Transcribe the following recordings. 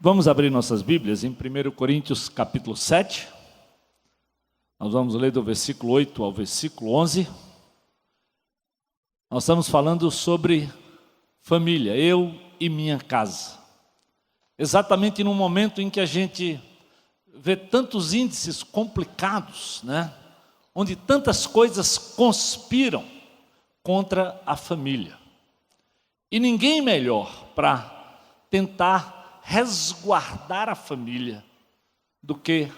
Vamos abrir nossas Bíblias em 1 Coríntios capítulo 7. Nós vamos ler do versículo 8 ao versículo 11. Nós estamos falando sobre família, eu e minha casa. Exatamente no momento em que a gente vê tantos índices complicados, onde tantas coisas conspiram contra a família. E ninguém melhor para tentar resguardar a família do que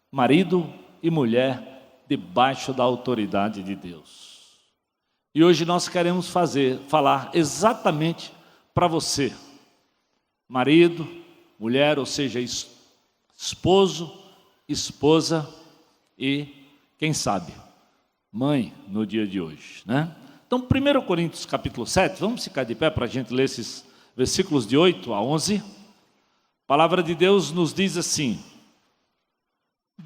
marido e mulher debaixo da autoridade de Deus. E hoje nós queremos falar exatamente para você, marido, mulher, ou seja, esposo, esposa e, quem sabe, mãe no dia de hoje, Então, 1 Coríntios capítulo 7, vamos ficar de pé para a gente ler esses versículos de 8 a 11. A palavra de Deus nos diz assim: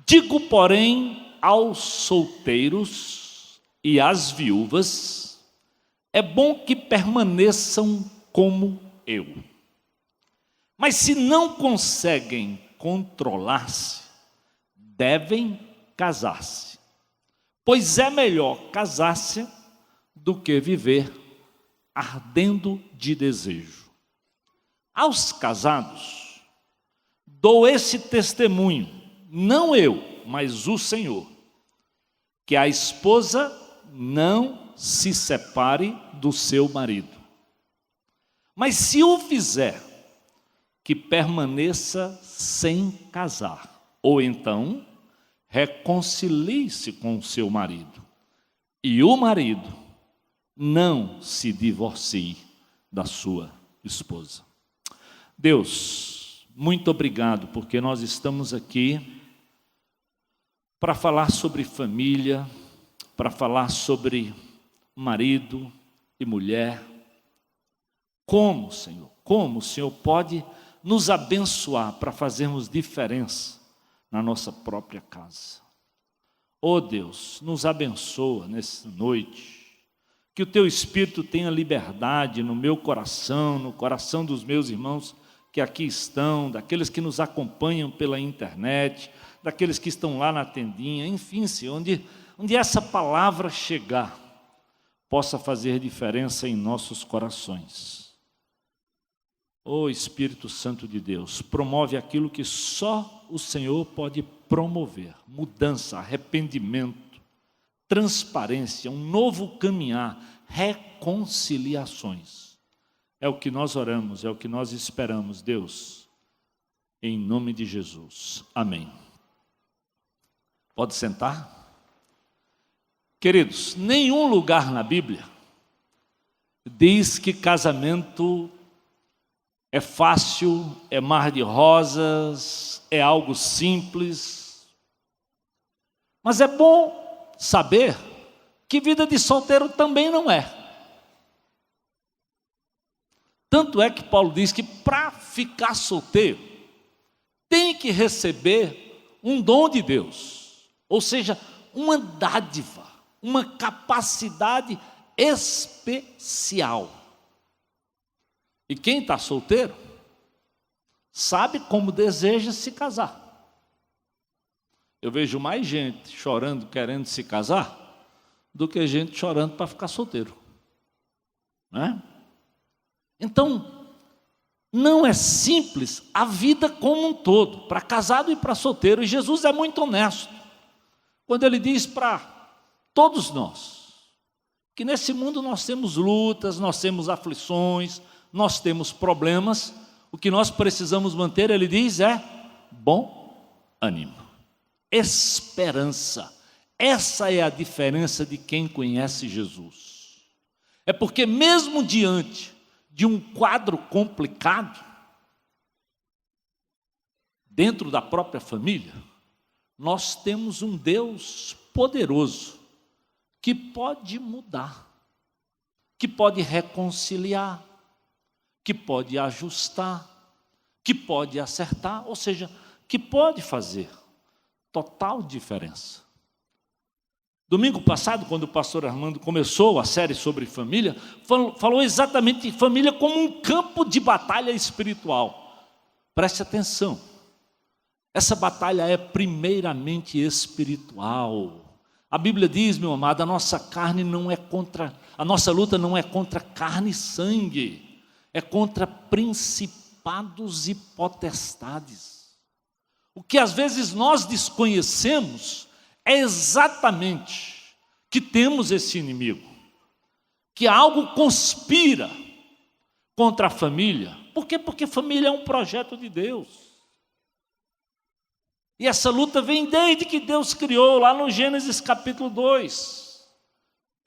digo, porém, aos solteiros e às viúvas, é bom que permaneçam como eu. Mas se não conseguem controlar-se, devem casar-se, pois é melhor casar-se do que viver ardendo de desejo. Aos casados dou esse testemunho, não eu, mas o Senhor, que a esposa não se separe do seu marido. Mas se o fizer, que permaneça sem casar, ou então reconcilie-se com o seu marido, e o marido não se divorcie da sua esposa. Deus, muito obrigado, porque nós estamos aqui para falar sobre família, para falar sobre marido e mulher. Como, Senhor, como o Senhor pode nos abençoar para fazermos diferença na nossa própria casa. Oh Deus, nos abençoa nessa noite, que o Teu Espírito tenha liberdade no meu coração, no coração dos meus irmãos que aqui estão, daqueles que nos acompanham pela internet, daqueles que estão lá na tendinha, enfim, Senhor, onde essa palavra chegar, possa fazer diferença em nossos corações. Oh Espírito Santo de Deus, promove aquilo que só o Senhor pode promover: mudança, arrependimento, transparência, um novo caminhar, reconciliações. É o que nós oramos, é o que nós esperamos, Deus, em nome de Jesus. Amém. Pode sentar? Queridos, nenhum lugar na Bíblia diz que casamento é fácil, é mar de rosas, é algo simples. Mas é bom saber que vida de solteiro também não é. Tanto é que Paulo diz que para ficar solteiro, tem que receber um dom de Deus, ou seja, uma dádiva, uma capacidade especial. E quem está solteiro, sabe como deseja se casar. Eu vejo mais gente chorando, querendo se casar, do que gente chorando para ficar solteiro. Então, não é simples a vida como um todo, para casado e para solteiro. E Jesus é muito honesto, quando Ele diz para todos nós, que nesse mundo nós temos lutas, nós temos aflições, nós temos problemas. O que nós precisamos manter, Ele diz, é bom ânimo, esperança. Essa é a diferença de quem conhece Jesus. É porque mesmo diante de um quadro complicado, dentro da própria família, nós temos um Deus poderoso, que pode mudar, que pode reconciliar, que pode ajustar, que pode acertar, ou seja, que pode fazer total diferença. Domingo passado, quando o pastor Armando começou a série sobre família, falou exatamente de família como um campo de batalha espiritual. Preste atenção. Essa batalha é primeiramente espiritual. A Bíblia diz, meu amado, a nossa luta não é contra carne e sangue, é contra principados e potestades. O que às vezes nós desconhecemos é exatamente que temos esse inimigo, que algo conspira contra a família. Por quê? Porque família é um projeto de Deus. E essa luta vem desde que Deus criou, lá no Gênesis capítulo 2.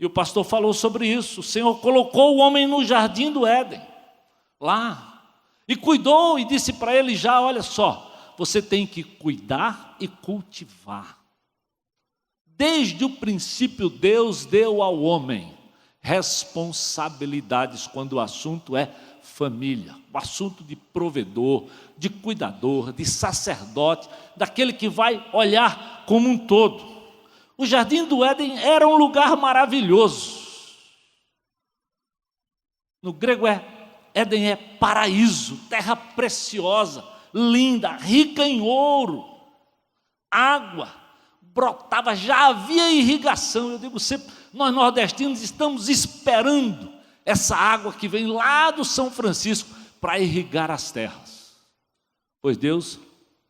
E o pastor falou sobre isso. O Senhor colocou o homem no jardim do Éden, lá, e cuidou e disse para ele já, olha só, você tem que cuidar e cultivar. Desde o princípio, Deus deu ao homem responsabilidades quando o assunto é família, o assunto de provedor, de cuidador, de sacerdote, daquele que vai olhar como um todo. O jardim do Éden era um lugar maravilhoso. No grego Éden é paraíso, terra preciosa, linda, rica em ouro, água brotava, já havia irrigação. Eu digo sempre, nós nordestinos estamos esperando essa água que vem lá do São Francisco para irrigar as terras. Pois Deus,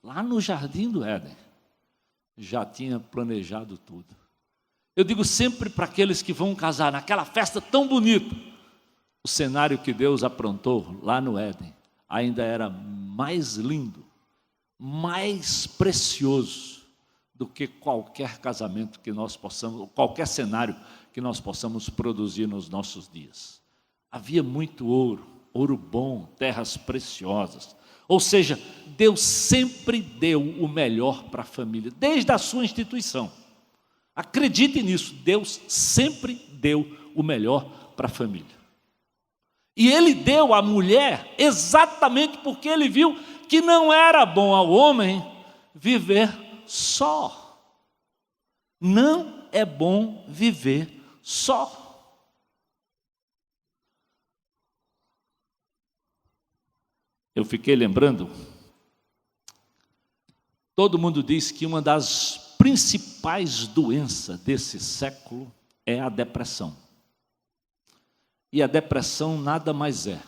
lá no jardim do Éden, já tinha planejado tudo. Eu digo sempre para aqueles que vão casar, naquela festa tão bonita, o cenário que Deus aprontou lá no Éden ainda era mais lindo, mais precioso do que qualquer casamento que nós possamos, qualquer cenário que nós possamos produzir nos nossos dias. Havia muito ouro, ouro bom, terras preciosas. Ou seja, Deus sempre deu o melhor para a família, desde a sua instituição. Acredite nisso, Deus sempre deu o melhor para a família. E Ele deu à mulher exatamente porque Ele viu que não era bom ao homem viver só. Não é bom viver só. Eu fiquei lembrando, todo mundo diz que uma das principais doenças desse século é a depressão. E a depressão nada mais é,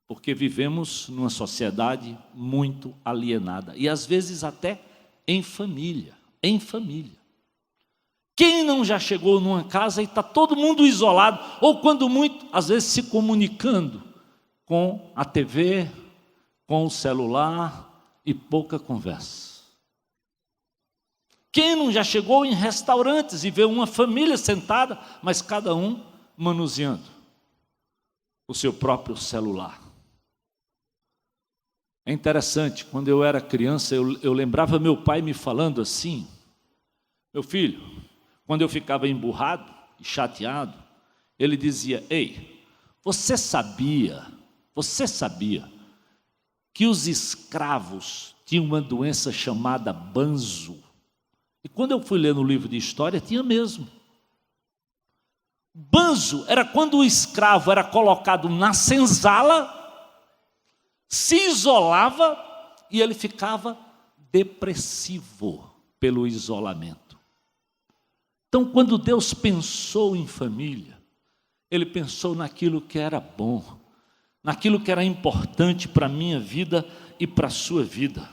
porque vivemos numa sociedade muito alienada, e às vezes até em família, Quem não já chegou numa casa e está todo mundo isolado, ou quando muito, às vezes se comunicando com a TV, com o celular e pouca conversa? Quem não já chegou em restaurantes e vê uma família sentada, mas cada um manuseando o seu próprio celular? É interessante, quando eu era criança, eu lembrava meu pai me falando assim: meu filho, quando eu ficava emburrado e chateado, ele dizia: ei, você sabia que os escravos tinham uma doença chamada banzo? E quando eu fui ler no livro de história, tinha mesmo. Banzo era quando o escravo era colocado na senzala, se isolava e ele ficava depressivo pelo isolamento. Então, quando Deus pensou em família, Ele pensou naquilo que era bom, naquilo que era importante para a minha vida e para a sua vida,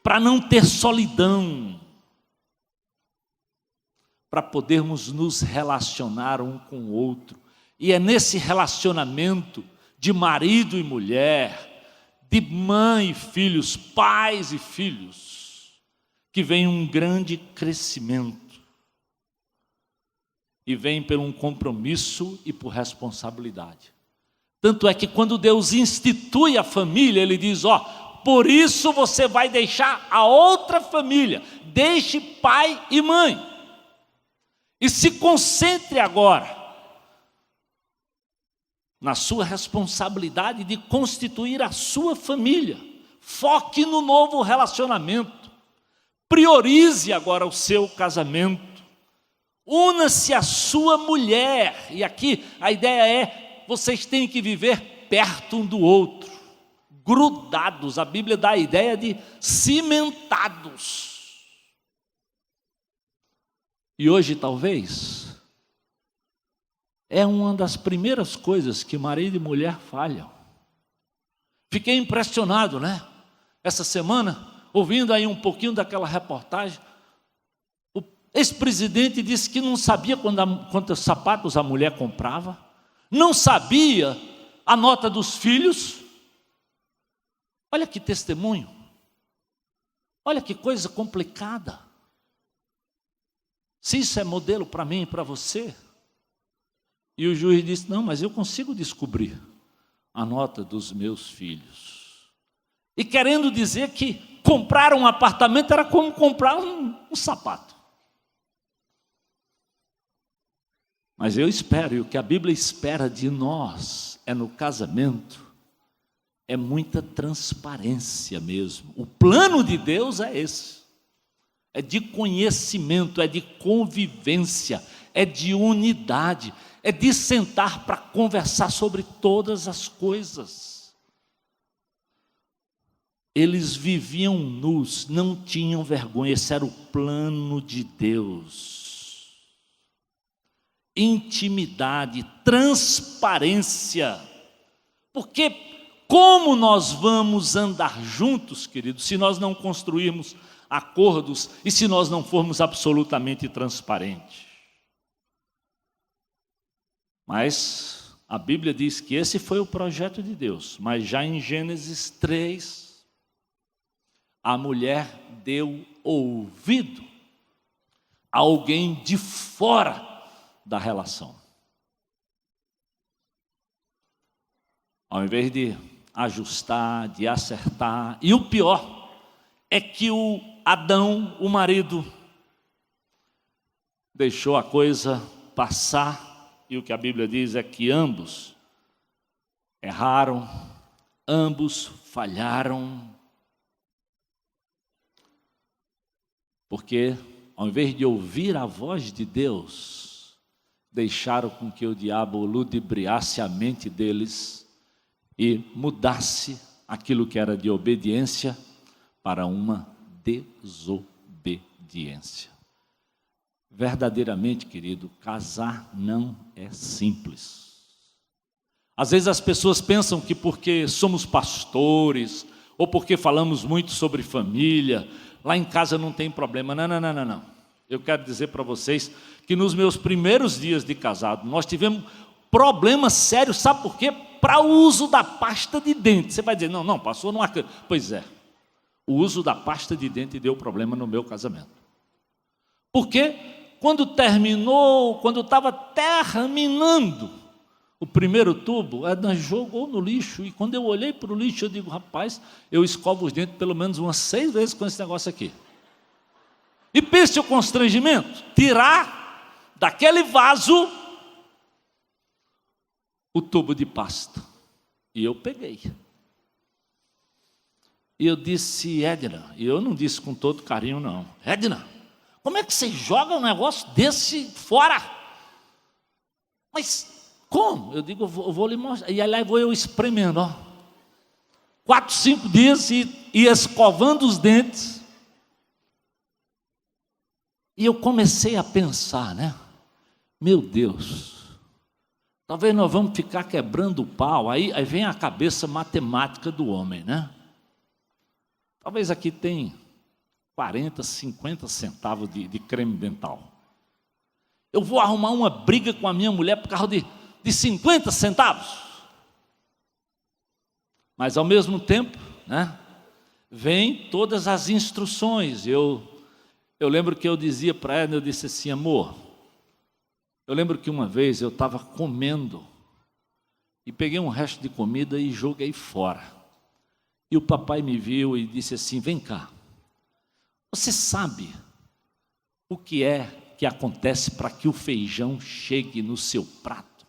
para não ter solidão, para podermos nos relacionar um com o outro. E é nesse relacionamento de marido e mulher, de mãe e filhos, pais e filhos, que vem um grande crescimento. E vem por um compromisso e por responsabilidade. Tanto é que quando Deus institui a família, Ele diz: ó, por isso você vai deixar a outra família, deixe pai e mãe, e se concentre agora na sua responsabilidade de constituir a sua família. Foque no novo relacionamento, priorize agora o seu casamento, una-se à sua mulher. E aqui a ideia é: vocês têm que viver perto um do outro, grudados. A Bíblia dá a ideia de cimentados. E hoje, talvez, é uma das primeiras coisas que marido e mulher falham. Fiquei impressionado, né? Essa semana, ouvindo aí um pouquinho daquela reportagem, o ex-presidente disse que não sabia quantos sapatos a mulher comprava, não sabia a nota dos filhos. Olha que testemunho, olha que coisa complicada. Se isso é modelo para mim e para você. E o juiz disse, não, mas eu consigo descobrir a nota dos meus filhos. E querendo dizer que comprar um apartamento era como comprar um sapato. Mas eu espero, e o que a Bíblia espera de nós no casamento, é muita transparência mesmo. O plano de Deus é esse. É de conhecimento, é de convivência, é de unidade, é de sentar para conversar sobre todas as coisas. Eles viviam nus, não tinham vergonha, esse era o plano de Deus. Intimidade, transparência, porque como nós vamos andar juntos, queridos, se nós não construirmos acordos e se nós não formos absolutamente transparentes? Mas a Bíblia diz que esse foi o projeto de Deus, mas já em Gênesis 3, a mulher deu ouvido a alguém de fora da relação. Ao invés de ajustar, de acertar, e o pior é que o Adão, o marido, deixou a coisa passar, e o que a Bíblia diz é que ambos erraram, ambos falharam, porque ao invés de ouvir a voz de Deus, deixaram com que o diabo ludibriasse a mente deles e mudasse aquilo que era de obediência para uma desobediência. Verdadeiramente, querido, casar não é simples. Às vezes as pessoas pensam que porque somos pastores, ou porque falamos muito sobre família, lá em casa não tem problema. Não. Eu quero dizer para vocês que nos meus primeiros dias de casado, nós tivemos problemas sérios, sabe por quê? Para o uso da pasta de dente. Você vai dizer, não, passou numa... Pois é, o uso da pasta de dente deu problema no meu casamento. Porque quando estava terminando o primeiro tubo, ela jogou no lixo, e quando eu olhei para o lixo, eu digo, rapaz, eu escovo os dentes pelo menos umas 6 vezes com esse negócio aqui. E pense o constrangimento, tirar daquele vaso o tubo de pasta. E eu peguei. E eu disse, Edna, e eu não disse com todo carinho não, Edna, como é que você joga um negócio desse fora? Mas como? Eu digo, eu vou lhe mostrar. E aí lá vou eu espremendo, 4, 5 dias e escovando os dentes. E eu comecei a pensar, né? Meu Deus, talvez nós vamos ficar quebrando o pau. Aí vem a cabeça matemática do homem, né? Talvez aqui tem 40, 50 centavos de creme dental. Eu vou arrumar uma briga com a minha mulher por causa de 50 centavos. Mas ao mesmo tempo, né, vem todas as instruções. Eu lembro que eu dizia para ela, eu disse assim, amor, eu lembro que uma vez eu estava comendo e peguei um resto de comida e joguei fora. E o papai me viu e disse assim, vem cá, você sabe o que é que acontece para que o feijão chegue no seu prato?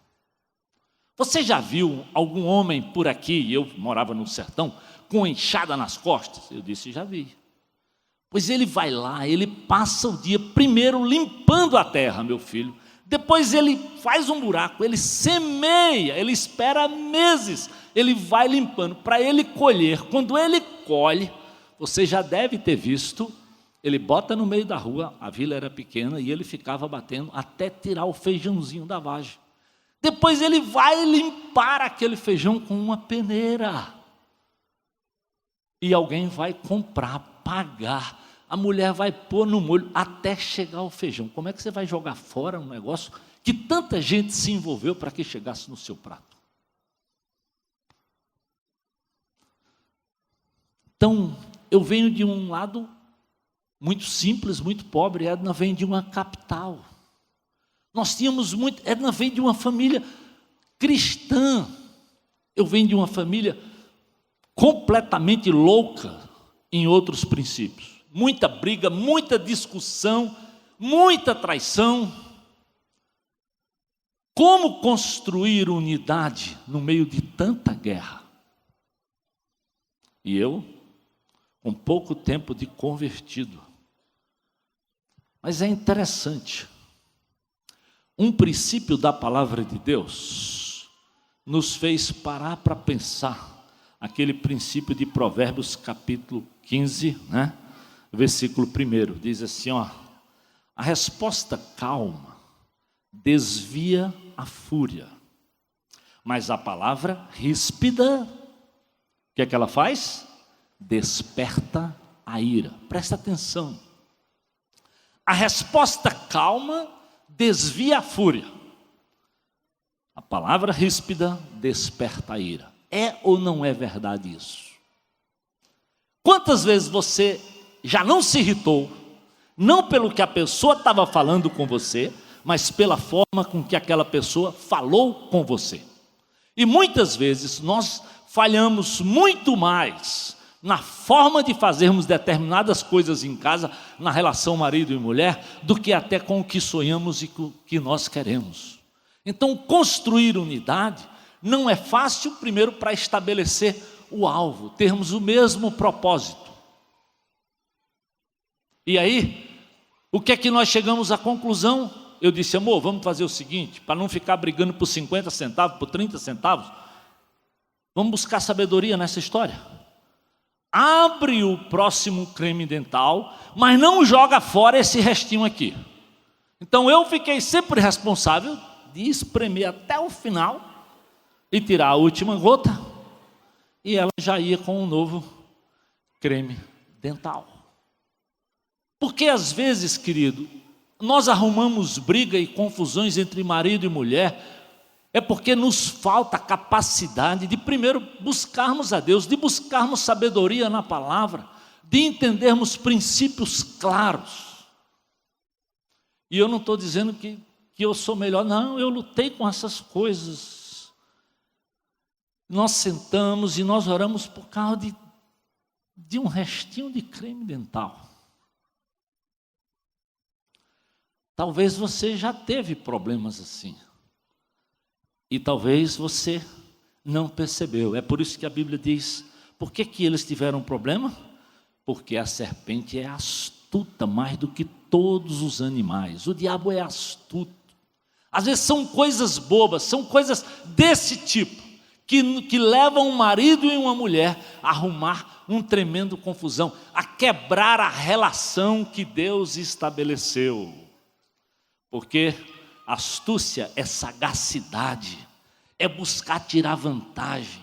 Você já viu algum homem por aqui, eu morava no sertão, com enxada nas costas? Eu disse, já vi. Pois ele vai lá, ele passa o dia primeiro limpando a terra, meu filho. Depois ele faz um buraco, ele semeia, ele espera meses ele vai limpando para ele colher. Quando ele colhe, você já deve ter visto, ele bota no meio da rua, a vila era pequena, e ele ficava batendo até tirar o feijãozinho da vagem. Depois ele vai limpar aquele feijão com uma peneira. E alguém vai comprar, pagar. A mulher vai pôr no molho até chegar o feijão. Como é que você vai jogar fora um negócio que tanta gente se envolveu para que chegasse no seu prato? Então, eu venho de um lado muito simples, muito pobre. Edna vem de uma capital. Nós tínhamos muito. Edna vem de uma família cristã. Eu venho de uma família completamente louca em outros princípios. Muita briga, muita discussão, muita traição. Como construir unidade no meio de tanta guerra? E eu, com pouco tempo de convertido. Mas é interessante. Um princípio da palavra de Deus nos fez parar para pensar aquele princípio de Provérbios capítulo 15, né? Versículo 1, diz assim, ó: a resposta calma desvia a fúria, mas a palavra ríspida, o que é que ela faz? Desperta a ira. Presta atenção. A resposta calma desvia a fúria. A palavra ríspida desperta a ira. É ou não é verdade isso? Quantas vezes você já não se irritou, não pelo que a pessoa estava falando com você, mas pela forma com que aquela pessoa falou com você? E muitas vezes nós falhamos muito mais na forma de fazermos determinadas coisas em casa, na relação marido e mulher, do que até com o que sonhamos e com o que nós queremos. Então, construir unidade não é fácil, primeiro, para estabelecer o alvo, termos o mesmo propósito. E aí, o que é que nós chegamos à conclusão? Eu disse, amor, vamos fazer o seguinte, para não ficar brigando por 50 centavos, por 30 centavos, vamos buscar sabedoria nessa história. Abre o próximo creme dental, mas não joga fora esse restinho aqui. Então eu fiquei sempre responsável de espremer até o final e tirar a última gota, e ela já ia com um novo creme dental. Porque às vezes, querido, nós arrumamos briga e confusões entre marido e mulher, é porque nos falta a capacidade de primeiro buscarmos a Deus, de buscarmos sabedoria na palavra, de entendermos princípios claros. E eu não estou dizendo que eu sou melhor, não, eu lutei com essas coisas. Nós sentamos e nós oramos por causa de um restinho de creme dental. Talvez você já teve problemas assim. E talvez você não percebeu. É por isso que a Bíblia diz, por que eles tiveram problema? Porque a serpente é astuta mais do que todos os animais. O diabo é astuto. Às vezes são coisas bobas, são coisas desse tipo, que levam um marido e uma mulher a arrumar um tremendo confusão, a quebrar a relação que Deus estabeleceu. Porque astúcia é sagacidade, é buscar tirar vantagem,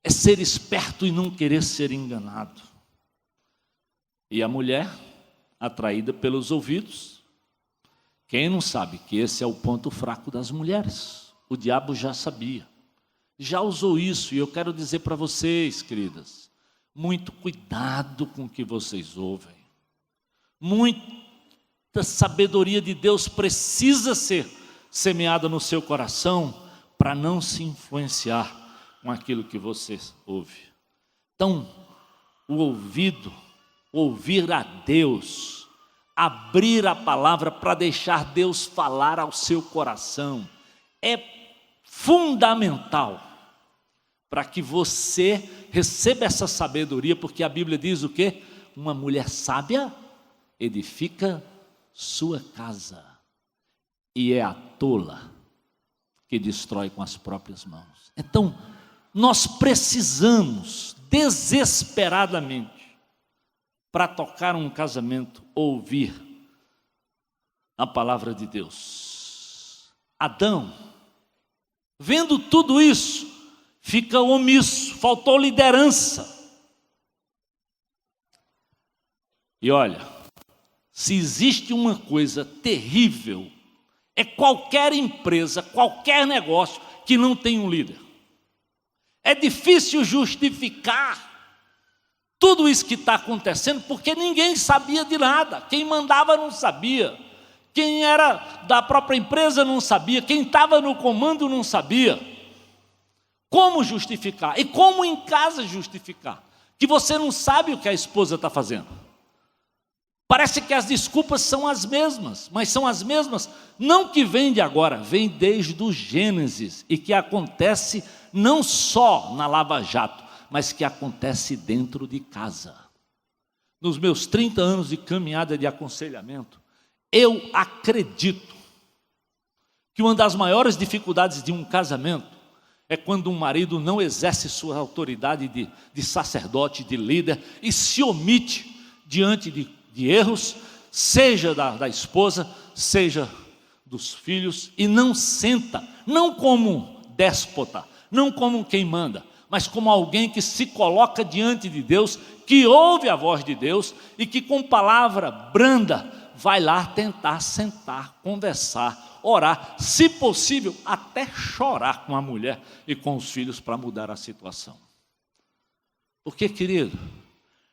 é ser esperto e não querer ser enganado. E a mulher, atraída pelos ouvidos, quem não sabe que esse é o ponto fraco das mulheres? O diabo já sabia, já usou isso, e eu quero dizer para vocês, queridas, muito cuidado com o que vocês ouvem, muita sabedoria de Deus precisa ser semeada no seu coração para não se influenciar com aquilo que você ouve. Então, o ouvido, ouvir a Deus, abrir a palavra para deixar Deus falar ao seu coração, é fundamental para que você receba essa sabedoria, porque a Bíblia diz o quê? Uma mulher sábia edifica sua casa, e é a tola que destrói com as próprias mãos. Então, nós precisamos desesperadamente, para tocar um casamento, ouvir a palavra de Deus. Adão, vendo tudo isso, fica omisso, faltou liderança. E olha, se existe uma coisa terrível, é qualquer empresa, qualquer negócio que não tem um líder. É difícil justificar tudo isso que está acontecendo, porque ninguém sabia de nada. Quem mandava não sabia. Quem era da própria empresa não sabia. Quem estava no comando não sabia. Como justificar? E como em casa justificar? Que você não sabe o que a esposa está fazendo. Parece que as desculpas são as mesmas, mas são as mesmas não que vêm de agora, vem desde o Gênesis, e que acontece não só na Lava Jato, mas que acontece dentro de casa. Nos meus 30 anos de caminhada de aconselhamento, eu acredito que uma das maiores dificuldades de um casamento é quando um marido não exerce sua autoridade de sacerdote, de líder, e se omite diante de erros, seja da esposa, seja dos filhos, e não senta, não como déspota, não como quem manda, mas como alguém que se coloca diante de Deus, que ouve a voz de Deus e que com palavra branda vai lá tentar sentar, conversar, orar, se possível até chorar com a mulher e com os filhos para mudar a situação. Porque, querido,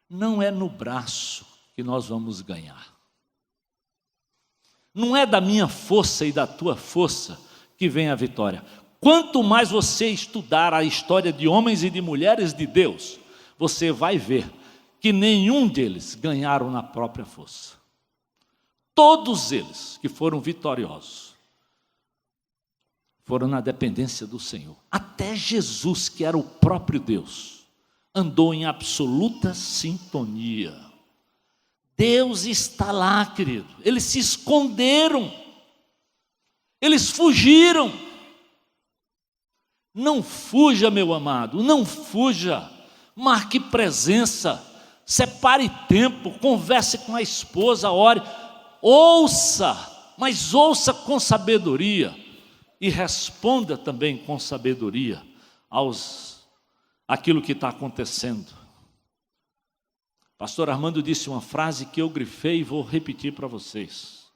não é no braço que nós vamos ganhar. Não é da minha força e da tua força que vem a vitória. Quanto mais você estudar a história de homens e de mulheres de Deus, você vai ver que nenhum deles ganharam na própria força. Todos eles que foram vitoriosos foram na dependência do Senhor. Até Jesus, que era o próprio Deus, andou em absoluta sintonia. Deus está lá, querido. Eles se esconderam, eles fugiram. Não fuja, meu amado, não fuja. Marque presença, separe tempo, converse com a esposa, ore, ouça, mas ouça com sabedoria e responda também com sabedoria aquilo que está acontecendo. Pastor Armando disse uma frase que eu grifei e vou repetir para vocês.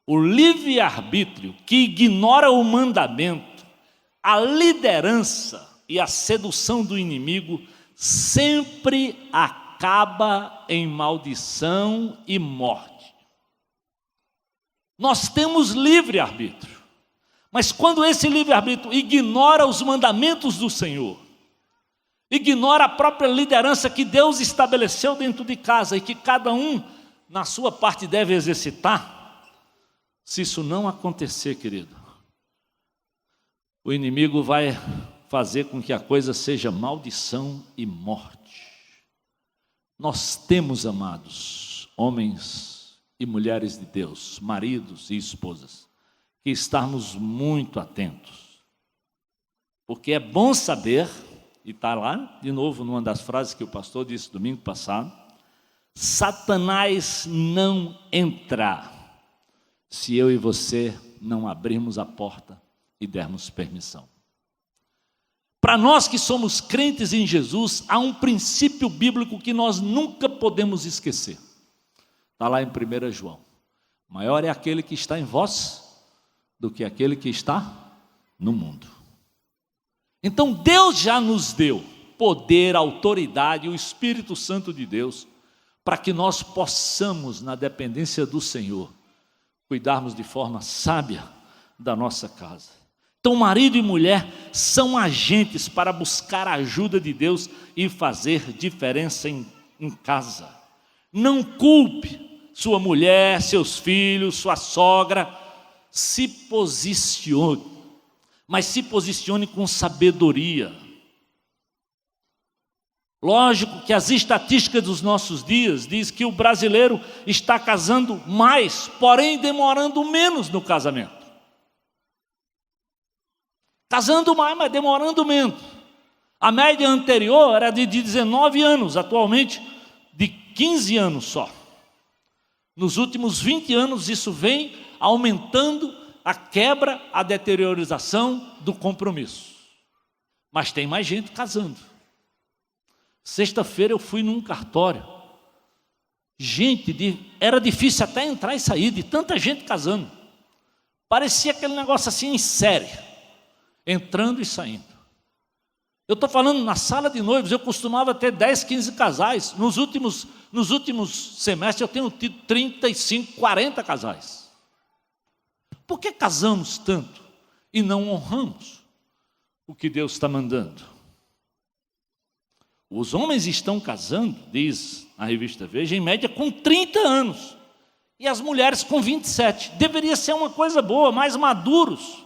O livre-arbítrio que ignora o mandamento, a liderança e a sedução do inimigo sempre acaba em maldição e morte. Nós temos livre-arbítrio, mas quando esse livre-arbítrio ignora os mandamentos do Senhor, ignora a própria liderança que Deus estabeleceu dentro de casa e que cada um na sua parte deve exercitar, se isso não acontecer, querido, o inimigo vai fazer com que a coisa seja maldição e morte. Nós temos, amados, homens e mulheres de Deus, maridos e esposas, que estarmos muito atentos, porque é bom saber, e está lá, de novo, numa das frases que o pastor disse domingo passado, Satanás não entra se eu e você não abrirmos a porta e dermos permissão. Para nós que somos crentes em Jesus, há um princípio bíblico que nós nunca podemos esquecer. Está lá em 1 João. Maior é aquele que está em vós do que aquele que está no mundo. Então Deus já nos deu poder, autoridade, o Espírito Santo de Deus, para que nós possamos, na dependência do Senhor, cuidarmos de forma sábia da nossa casa. Então marido e mulher são agentes para buscar a ajuda de Deus e fazer diferença em casa. Não culpe sua mulher, seus filhos, sua sogra, se posicione, mas se posicione com sabedoria. Lógico que as estatísticas dos nossos dias diz que o brasileiro está casando mais, porém demorando menos no casamento. Casando mais, mas demorando menos. A média anterior era de 19 anos, atualmente de 15 anos só. Nos últimos 20 anos isso vem aumentando a quebra, a deteriorização do compromisso. Mas tem mais gente casando. Sexta-feira eu fui num cartório. Era difícil até entrar e sair de tanta gente casando. Parecia aquele negócio assim em série, entrando e saindo. Eu estou falando na sala de noivos, eu costumava ter 10, 15 casais. Nos últimos semestres eu tenho tido 35, 40 casais. Por que casamos tanto e não honramos o que Deus está mandando? Os homens estão casando, diz a revista Veja, em média com 30 anos. E as mulheres com 27. Deveria ser uma coisa boa, mais maduros,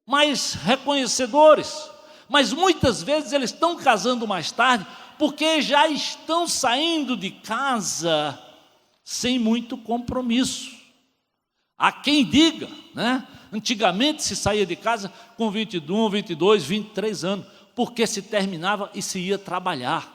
mais reconhecedores. Mas muitas vezes eles estão casando mais tarde, porque já estão saindo de casa sem muito compromisso. Há quem diga, né? Antigamente se saía de casa com 21, 22, 23 anos, porque se terminava e se ia trabalhar.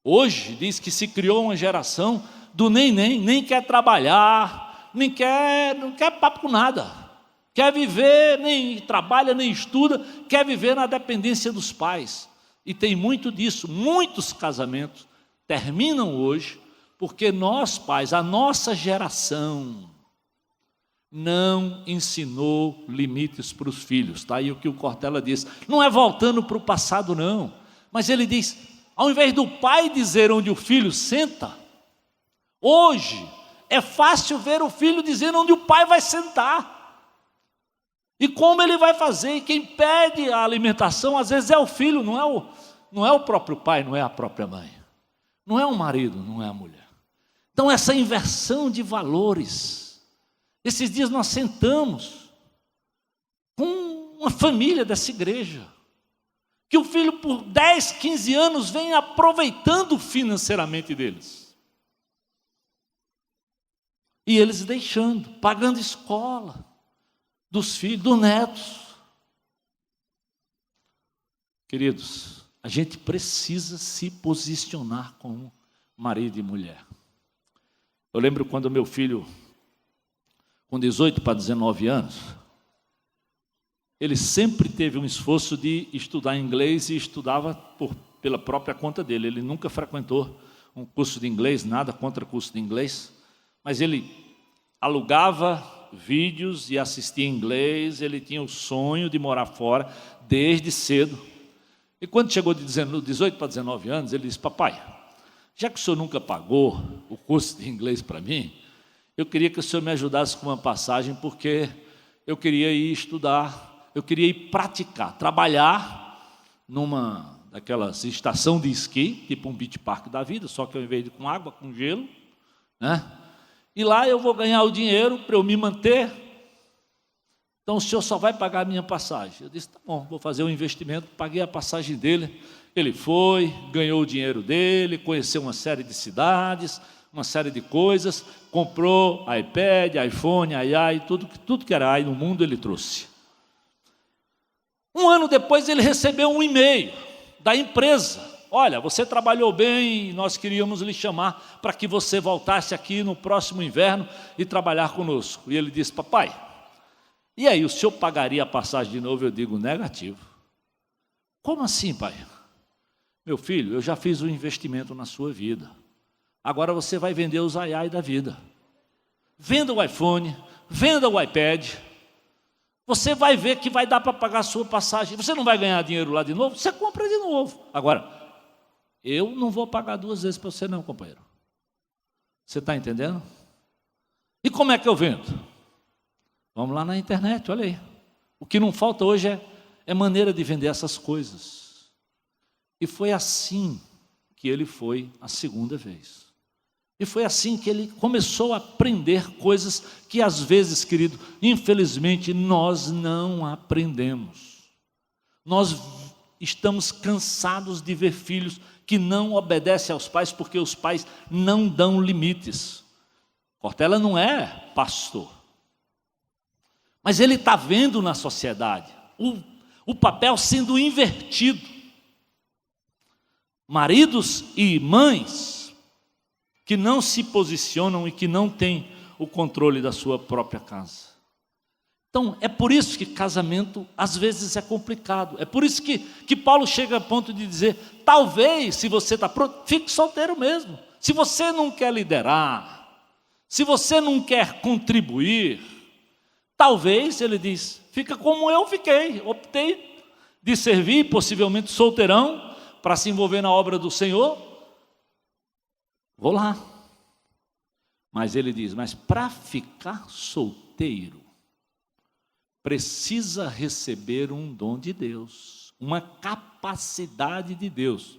Hoje diz que se criou uma geração do nem quer trabalhar, não quer papo com nada. Quer viver, nem trabalha, nem estuda, quer viver na dependência dos pais. E tem muito disso, muitos casamentos terminam hoje, porque nós pais, a nossa geração, não ensinou limites para os filhos. Está aí o que o Cortella diz. Não é voltando para o passado não, mas ele diz, ao invés do pai dizer onde o filho senta, hoje é fácil ver o filho dizendo onde o pai vai sentar. E como ele vai fazer? E quem pede a alimentação, às vezes é o filho, não é o próprio pai, não é a própria mãe. Não é o marido, não é a mulher. Então essa inversão de valores. Esses dias nós sentamos com uma família dessa igreja, que o filho por 10, 15 anos vem aproveitando financeiramente deles. E eles deixando, pagando escola dos filhos, dos netos. Queridos, a gente precisa se posicionar como marido e mulher. Eu lembro quando meu filho, com 18 para 19 anos, ele sempre teve um esforço de estudar inglês e estudava pela própria conta dele. Ele nunca frequentou um curso de inglês, nada contra curso de inglês, mas ele alugava vídeos e assistia em inglês. Ele tinha o sonho de morar fora desde cedo. E quando chegou de 18 para 19 anos, ele disse: papai, já que o senhor nunca pagou o curso de inglês para mim, eu queria que o senhor me ajudasse com uma passagem, porque eu queria ir estudar, eu queria ir praticar, trabalhar numa daquelas estação de esqui, tipo um beach park da vida, só que ao invés de com água, com gelo, né? E lá eu vou ganhar o dinheiro para eu me manter. Então o senhor só vai pagar a minha passagem. Eu disse: tá bom, vou fazer um investimento. Paguei a passagem dele. Ele foi, ganhou o dinheiro dele, conheceu uma série de cidades, uma série de coisas, comprou iPad, iPhone, tudo que era no mundo ele trouxe. Um ano depois ele recebeu um e-mail da empresa: olha, você trabalhou bem e nós queríamos lhe chamar para que você voltasse aqui no próximo inverno e trabalhar conosco. E ele disse: papai, e aí, o senhor pagaria a passagem de novo? Eu digo: negativo. Como assim, pai? Meu filho, eu já fiz um investimento na sua vida. Agora você vai vender os ai da vida. Venda o iPhone, venda o iPad. Você vai ver que vai dar para pagar a sua passagem. Você não vai ganhar dinheiro lá de novo? Você compra de novo. Agora, eu não vou pagar 2 vezes para você não, companheiro. Você está entendendo? E como é que eu vendo? Vamos lá na internet, olha aí. O que não falta hoje é maneira de vender essas coisas. E foi assim que ele foi a segunda vez. E foi assim que ele começou a aprender coisas que às vezes, querido, infelizmente nós não aprendemos. Nós estamos cansados de ver filhos que não obedecem aos pais porque os pais não dão limites. Cortella não é pastor, mas ele está vendo na sociedade o papel sendo invertido. maridos e mães que não se posicionam e que não têm o controle da sua própria casa. Então, é por isso que casamento às vezes é complicado. É por isso que Paulo chega a ponto de dizer, talvez, se você está pronto, fique solteiro mesmo. Se você não quer liderar, se você não quer contribuir, talvez, ele diz, fica como eu fiquei, optei de servir, possivelmente solteirão, para se envolver na obra do Senhor, vou lá. Mas ele diz, mas para ficar solteiro, precisa receber um dom de Deus, uma capacidade de Deus,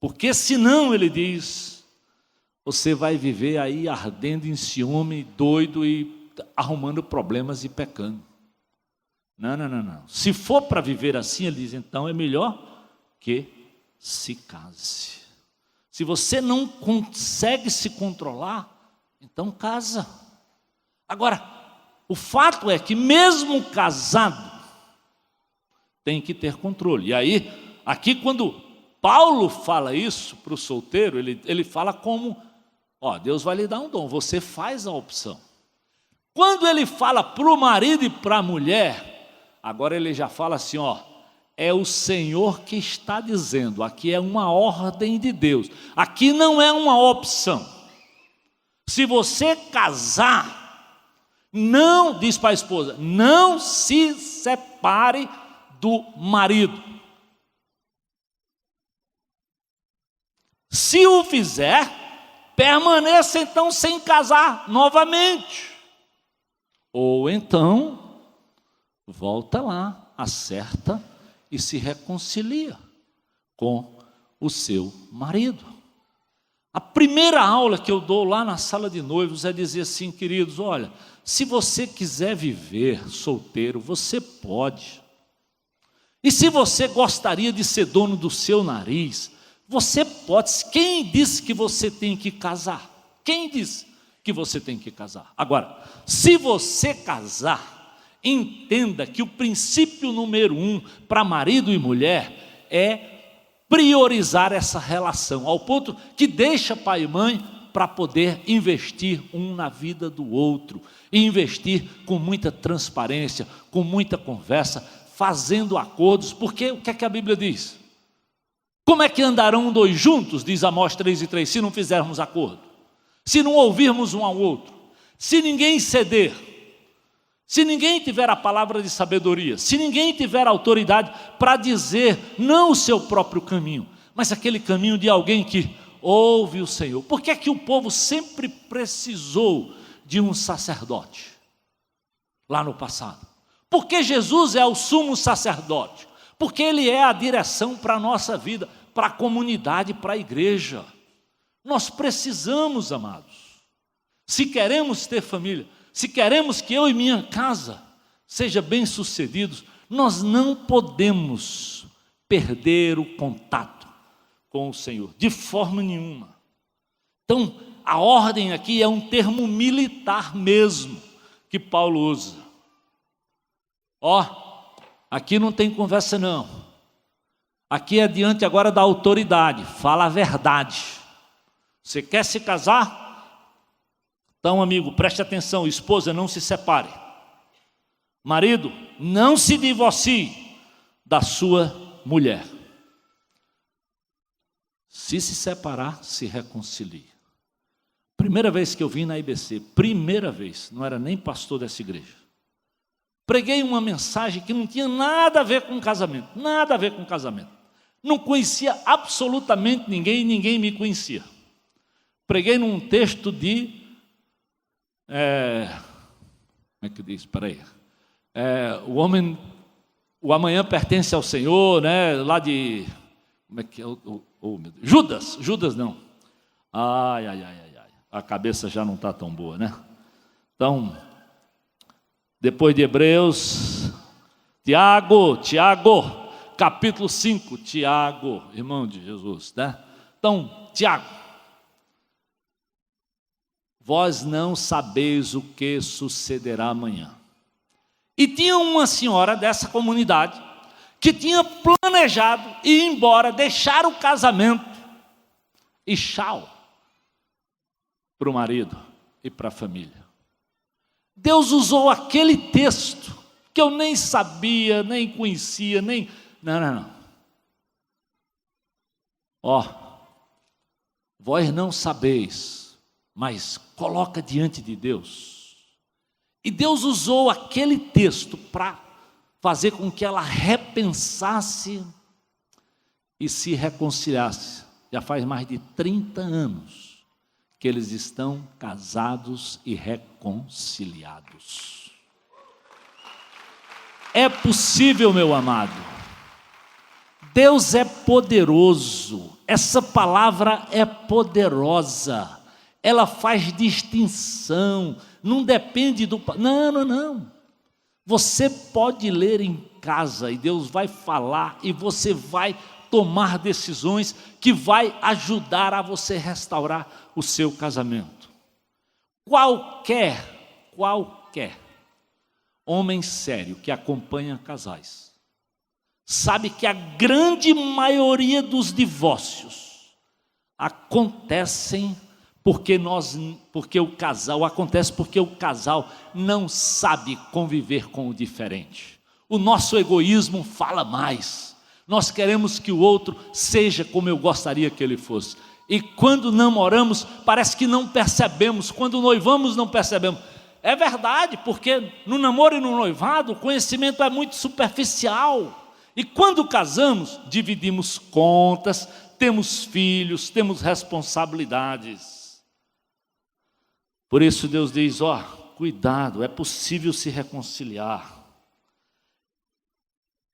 porque senão, ele diz, você vai viver aí ardendo em ciúme, doido e arrumando problemas e pecando. Não. Se for para viver assim, ele diz, então é melhor que se case. Se você não consegue se controlar, então casa. Agora, o fato é que mesmo casado, tem que ter controle. E aí, aqui quando Paulo fala isso para o solteiro, ele fala como, Deus vai lhe dar um dom, você faz a opção. Quando ele fala para o marido e para a mulher, agora ele já fala assim, é o Senhor que está dizendo, aqui é uma ordem de Deus, aqui não é uma opção. Se você casar, não, diz para a esposa, não se separe do marido. Se o fizer, permaneça então sem casar novamente. Ou então, volta lá, acerta e se reconcilia com o seu marido. A primeira aula que eu dou lá na sala de noivos é dizer assim, queridos, olha, se você quiser viver solteiro, você pode. E se você gostaria de ser dono do seu nariz, você pode. Quem disse que você tem que casar? Quem disse que você tem que casar? Agora, se você casar, entenda que o princípio número 1 para marido e mulher é priorizar essa relação, ao ponto que deixa pai e mãe para poder investir um na vida do outro, e investir com muita transparência, com muita conversa, fazendo acordos, porque o que é que a Bíblia diz? Como é que andarão dois juntos, diz Amós 3:3, se não fizermos acordo? Se não ouvirmos um ao outro, se ninguém ceder, se ninguém tiver a palavra de sabedoria, se ninguém tiver autoridade para dizer, não o seu próprio caminho, mas aquele caminho de alguém que ouve o Senhor. Por que é que o povo sempre precisou de um sacerdote? Lá no passado. Porque Jesus é o sumo sacerdote. Porque Ele é a direção para a nossa vida, para a comunidade, para a igreja. Nós precisamos, amados. Se queremos ter família, se queremos que eu e minha casa seja bem-sucedidos, nós não podemos perder o contato com o Senhor, de forma nenhuma. Então, a ordem aqui é um termo militar mesmo, que Paulo usa. Aqui não tem conversa não. Aqui é diante agora da autoridade, fala a verdade. Você quer se casar? Então, amigo, preste atenção, esposa, não se separe. Marido, não se divorcie da sua mulher. Se separar, se reconcilie. Primeira vez que eu vim na IBC, primeira vez, não era nem pastor dessa igreja. Preguei uma mensagem que não tinha nada a ver com casamento, nada a ver com casamento. Não conhecia absolutamente ninguém, ninguém me conhecia. Preguei num texto de... como é que diz? Espera aí. O amanhã pertence ao Senhor, né? Lá de... Como é que é? Judas não. Ai. A cabeça já não está tão boa, né? Então, depois de Hebreus, Tiago, capítulo 5, Tiago, irmão de Jesus, né? Então, Tiago, vós não sabeis o que sucederá amanhã. E tinha uma senhora dessa comunidade que tinha planejado ir embora, deixar o casamento e tchau para o marido e para a família. Deus usou aquele texto que eu nem sabia, nem conhecia, nem... Não. Vós não sabeis, mas coloca diante de Deus. E Deus usou aquele texto para fazer com que ela repensasse e se reconciliasse. Já faz mais de 30 anos que eles estão casados e reconciliados. É possível, meu amado. Deus é poderoso. Essa palavra é poderosa. Ela faz distinção. Não depende do... Não. Você pode ler em casa e Deus vai falar e você vai tomar decisões que vai ajudar a você restaurar o seu casamento. Qualquer homem sério que acompanha casais sabe que a grande maioria dos divórcios acontecem porque o casal não sabe conviver com o diferente. O nosso egoísmo fala mais. Nós queremos que o outro seja como eu gostaria que ele fosse. E quando namoramos, parece que não percebemos. Quando noivamos, não percebemos. É verdade, porque no namoro e no noivado, o conhecimento é muito superficial. E quando casamos, dividimos contas, temos filhos, temos responsabilidades. Por isso Deus diz, cuidado, é possível se reconciliar.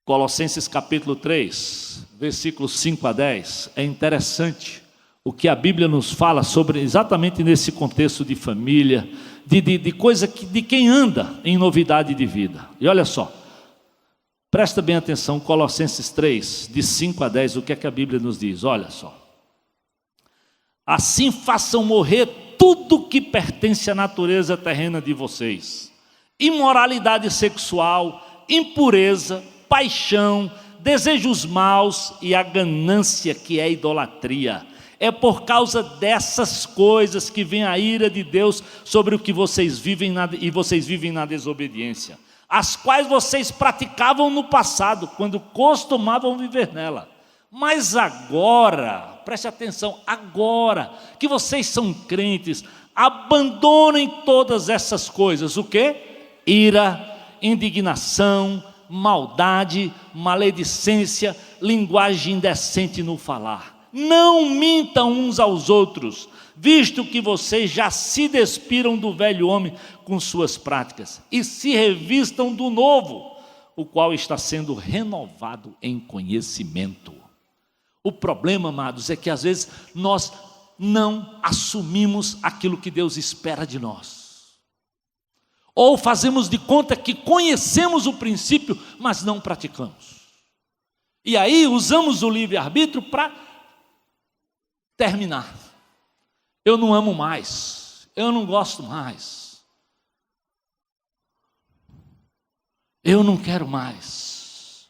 Colossenses capítulo 3, versículos 5 a 10, é interessante o que a Bíblia nos fala sobre exatamente nesse contexto de família, de coisa de quem anda em novidade de vida. E olha só, presta bem atenção, Colossenses 3, de 5 a 10, o que é que a Bíblia nos diz? Olha só. Assim façam morrer tudo que pertence à natureza terrena de vocês: imoralidade sexual, impureza, paixão, desejos maus e a ganância, que é idolatria. É por causa dessas coisas que vem a ira de Deus sobre o que vocês vivem e vocês vivem na desobediência, as quais vocês praticavam no passado, quando costumavam viver nela. Mas agora, preste atenção, agora que vocês são crentes, abandonem todas essas coisas. O quê? Ira, indignação, maldade, maledicência, linguagem indecente no falar. Não mintam uns aos outros, visto que vocês já se despiram do velho homem com suas práticas e se revistam do novo, o qual está sendo renovado em conhecimento. O problema, amados, é que às vezes nós não assumimos aquilo que Deus espera de nós. Ou fazemos de conta que conhecemos o princípio, mas não praticamos. E aí usamos o livre-arbítrio para terminar. Eu não amo mais, eu não gosto mais, eu não quero mais.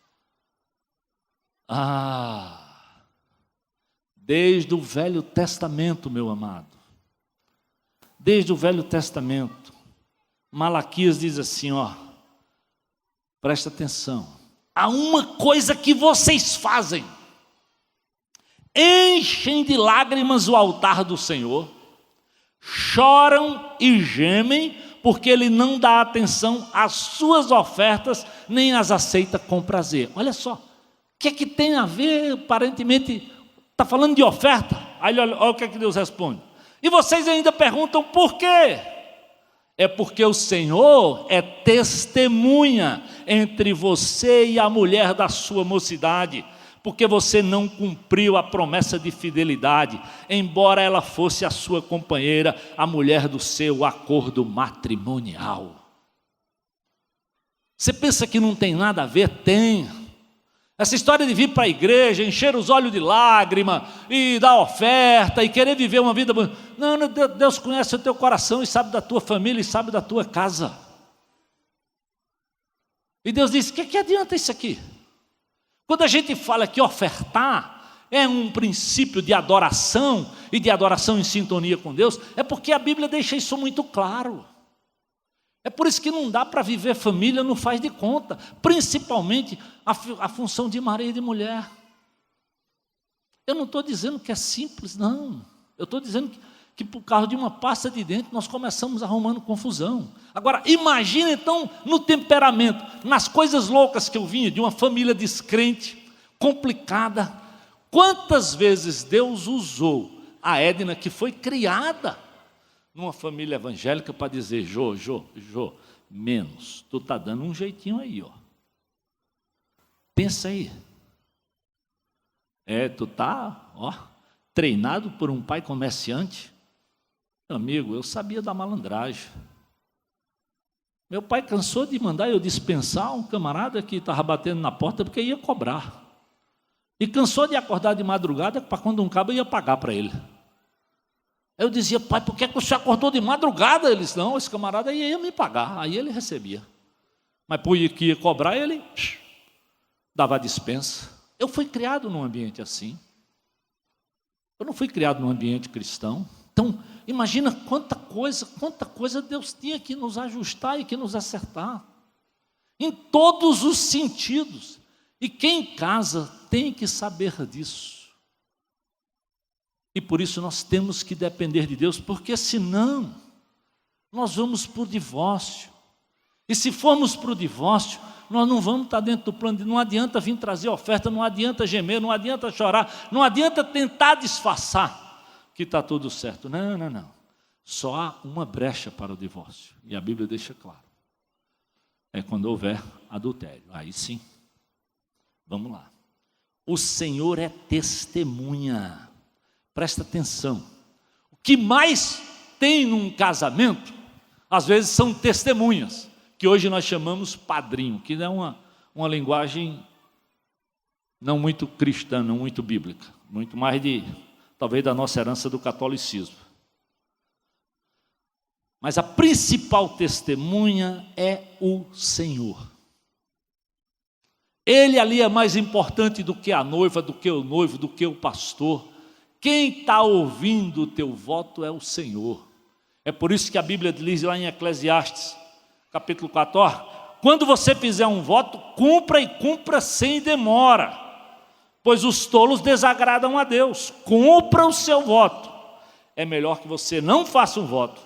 Desde o Velho Testamento, meu amado, desde o Velho Testamento, Malaquias diz assim, presta atenção, há uma coisa que vocês fazem: enchem de lágrimas o altar do Senhor, choram e gemem, porque Ele não dá atenção às suas ofertas, nem as aceita com prazer. Olha só, o que é que tem a ver, aparentemente, está falando de oferta? Aí olha o que é que Deus responde. E vocês ainda perguntam por quê? É porque o Senhor é testemunha entre você e a mulher da sua mocidade, porque você não cumpriu a promessa de fidelidade, embora ela fosse a sua companheira, a mulher do seu acordo matrimonial. Você pensa que não tem nada a ver? Tem. Essa história de vir para a igreja, encher os olhos de lágrima, e dar oferta, e querer viver uma vida... Não, Deus conhece o teu coração, e sabe da tua família, e sabe da tua casa. E Deus diz, o que adianta isso aqui? Quando a gente fala que ofertar é um princípio de adoração e de adoração em sintonia com Deus, é porque a Bíblia deixa isso muito claro. É por isso que não dá para viver família, não faz de conta, principalmente a função de marido e de mulher. Eu não estou dizendo que é simples, não. Eu estou dizendo que por causa de uma pasta de dente nós começamos arrumando confusão. Agora, imagina então no temperamento, nas coisas loucas que eu vinha de uma família descrente, complicada. Quantas vezes Deus usou a Edna, que foi criada numa família evangélica, para dizer: Jô, menos, tu está dando um jeitinho aí, ó. Pensa aí. Tu está, treinado por um pai comerciante. Meu amigo, eu sabia da malandragem. Meu pai cansou de mandar eu dispensar um camarada que estava batendo na porta porque ia cobrar. E cansou de acordar de madrugada para quando um cabo ia pagar para ele. Eu dizia: pai, por que você acordou de madrugada? Ele disse: não, esse camarada ia me pagar. Aí ele recebia. Mas por que ia cobrar, ele dava dispensa. Eu fui criado num ambiente assim. Eu não fui criado num ambiente cristão. Então, imagina quanta coisa Deus tinha que nos ajustar e que nos acertar. Em todos os sentidos. E quem casa tem que saber disso. E por isso nós temos que depender de Deus, porque senão nós vamos para o divórcio. E se formos para o divórcio, nós não vamos estar dentro do plano. Não adianta vir trazer oferta, não adianta gemer, não adianta chorar, não adianta tentar disfarçar que está tudo certo. Não. Só há uma brecha para o divórcio. E a Bíblia deixa claro. É quando houver adultério. Aí sim. Vamos lá. O Senhor é testemunha. Presta atenção. O que mais tem num casamento, às vezes são testemunhas, que hoje nós chamamos padrinho, que é uma linguagem não muito cristã, não muito bíblica, muito mais talvez da nossa herança do catolicismo. Mas a principal testemunha é o Senhor. Ele ali é mais importante do que a noiva, do que o noivo, do que o pastor. Quem está ouvindo o teu voto é o Senhor. É por isso que a Bíblia diz lá em Eclesiastes, capítulo 14, quando você fizer um voto, cumpra e cumpra sem demora, pois os tolos desagradam a Deus. Cumpra o seu voto. É melhor que você não faça um voto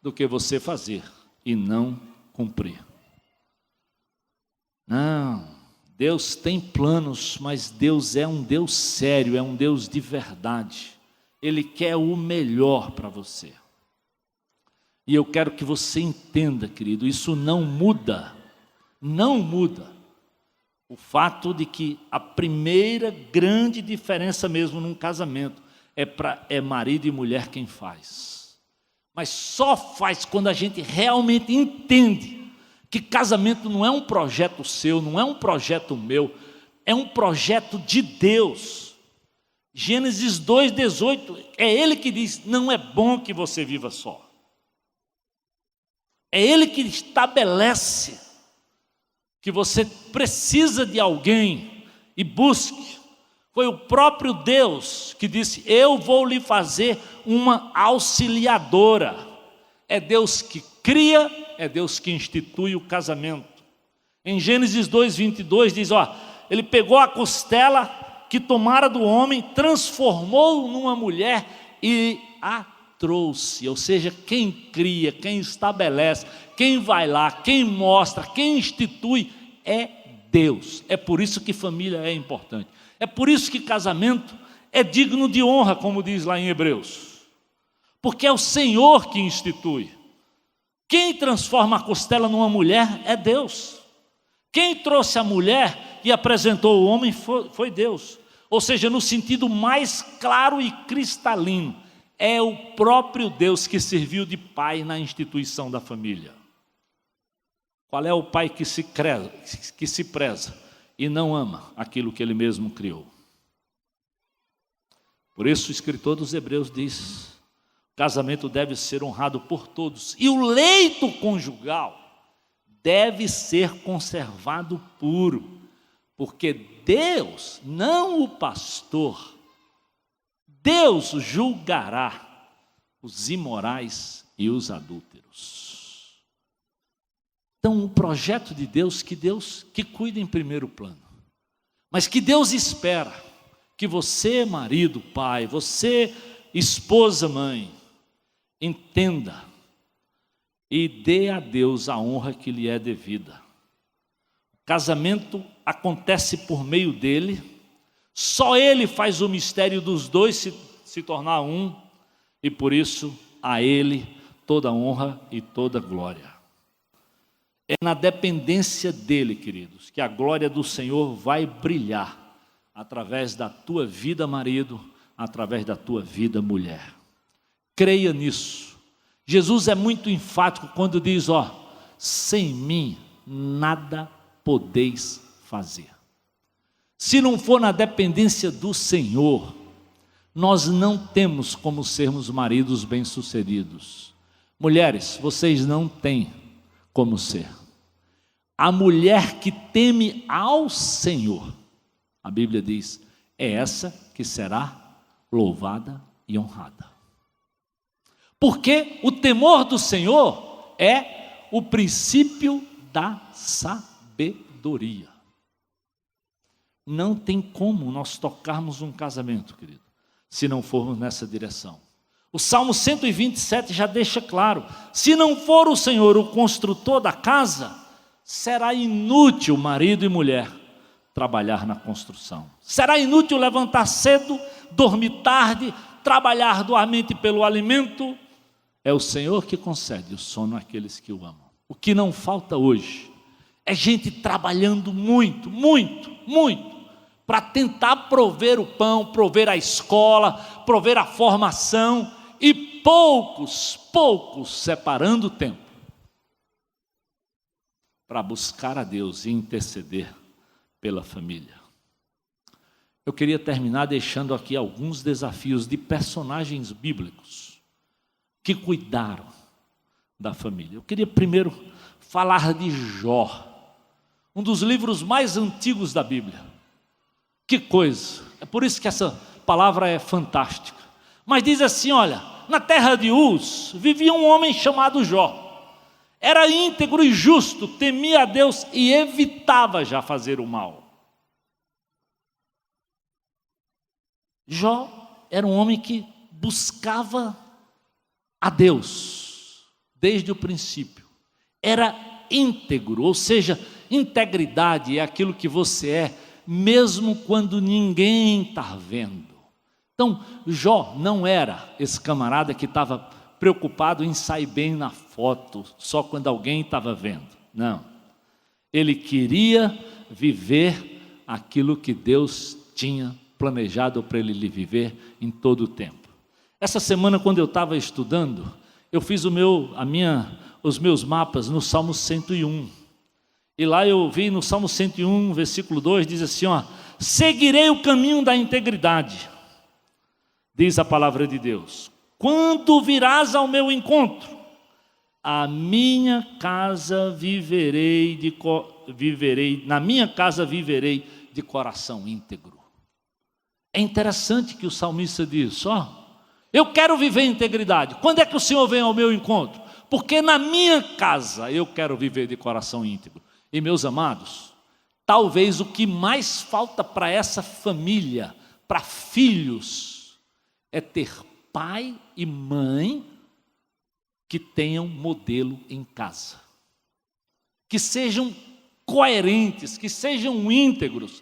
do que você fazer e não cumprir. Não. Deus tem planos, mas Deus é um Deus sério, é um Deus de verdade. Ele quer o melhor para você. E eu quero que você entenda, querido, isso não muda o fato de que a primeira grande diferença mesmo num casamento é marido e mulher quem faz. Mas só faz quando a gente realmente entende que casamento não é um projeto seu, não é um projeto meu, é um projeto de Deus. Gênesis 2,18, é Ele que diz: não é bom que você viva só. É Ele que estabelece que você precisa de alguém e busque. Foi o próprio Deus que disse: eu vou lhe fazer uma auxiliadora. É Deus que cria, é Deus que institui o casamento. Em Gênesis 2,22 diz: ele pegou a costela que tomara do homem, transformou numa mulher e a trouxe. Ou seja, quem cria, quem estabelece, quem vai lá, quem mostra, quem institui é Deus. É por isso que família é importante. É por isso que casamento é digno de honra, como diz lá em Hebreus. Porque é o Senhor que institui. Quem transforma a costela numa mulher é Deus. Quem trouxe a mulher e apresentou o homem foi Deus. Ou seja, no sentido mais claro e cristalino, é o próprio Deus que serviu de pai na instituição da família. Qual é o pai que se preza e não ama aquilo que ele mesmo criou? Por isso o escritor dos Hebreus diz: o casamento deve ser honrado por todos, e o leito conjugal deve ser conservado puro, porque Deus, não o pastor, Deus julgará os imorais e os adúlteros. Então, o projeto de Deus, que cuida em primeiro plano, mas que Deus espera que você, marido, pai, você, esposa, mãe, entenda e dê a Deus a honra que lhe é devida. O casamento acontece por meio dele, só ele faz o mistério dos dois se tornar um, e por isso a ele toda a honra e toda a glória. É na dependência dele, queridos, que a glória do Senhor vai brilhar através da tua vida, marido, através da tua vida, mulher. Creia nisso. Jesus é muito enfático quando diz, sem mim nada podeis fazer. Se não for na dependência do Senhor, nós não temos como sermos maridos bem-sucedidos. Mulheres, vocês não têm como ser. A mulher que teme ao Senhor, a Bíblia diz, é essa que será louvada e honrada. Porque o temor do Senhor é o princípio da sabedoria. Não tem como nós tocarmos um casamento, querido, se não formos nessa direção. O Salmo 127 já deixa claro, se não for o Senhor o construtor da casa, será inútil marido e mulher trabalhar na construção. Será inútil levantar cedo, dormir tarde, trabalhar arduamente pelo alimento. É o Senhor que concede o sono àqueles que o amam. O que não falta hoje é gente trabalhando muito, muito, muito, para tentar prover o pão, prover a escola, prover a formação, e poucos separando o tempo para buscar a Deus e interceder pela família. Eu queria terminar deixando aqui alguns desafios de personagens bíblicos que cuidaram da família. Eu queria primeiro falar de Jó, um dos livros mais antigos da Bíblia. Que coisa! É por isso que essa palavra é fantástica. Mas diz assim, olha, na terra de Uz vivia um homem chamado Jó. Era íntegro e justo, temia a Deus e evitava já fazer o mal. Jó era um homem que buscava a Deus desde o princípio. Era íntegro, ou seja, integridade é aquilo que você é, mesmo quando ninguém está vendo. Então, Jó não era esse camarada que estava preocupado em sair bem na foto, só quando alguém estava vendo. Não. Ele queria viver aquilo que Deus tinha planejado para ele viver em todo o tempo. Essa semana, quando eu estava estudando, eu fiz os meus mapas no Salmo 101. E lá eu vi no Salmo 101, versículo 2, diz assim, seguirei o caminho da integridade, diz a palavra de Deus. Quando virás ao meu encontro, na minha casa viverei de coração íntegro. É interessante que o salmista diz, eu quero viver em integridade. Quando é que o Senhor vem ao meu encontro? Porque na minha casa eu quero viver de coração íntegro. E meus amados, talvez o que mais falta para essa família, para filhos, é ter pai e mãe que tenham modelo em casa, que sejam coerentes, que sejam íntegros,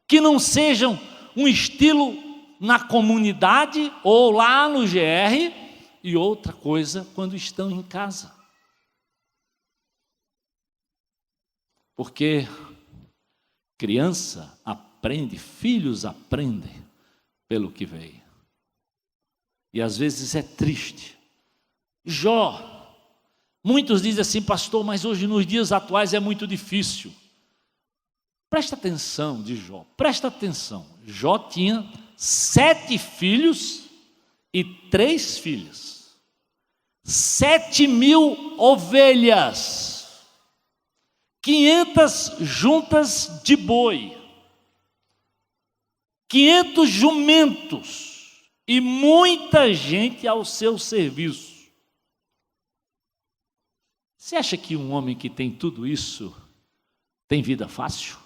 que não sejam um estilo na comunidade ou lá no GR e outra coisa quando estão em casa. Porque criança aprende, filhos aprendem pelo que vê. E às vezes é triste. Jó, muitos dizem assim, pastor, mas hoje nos dias atuais é muito difícil. Presta atenção de Jó, presta atenção. Jó tinha 7 filhos e 3 filhas. 7.000 ovelhas. 500 juntas de boi. 500 jumentos e muita gente ao seu serviço. Você acha que um homem que tem tudo isso tem vida fácil?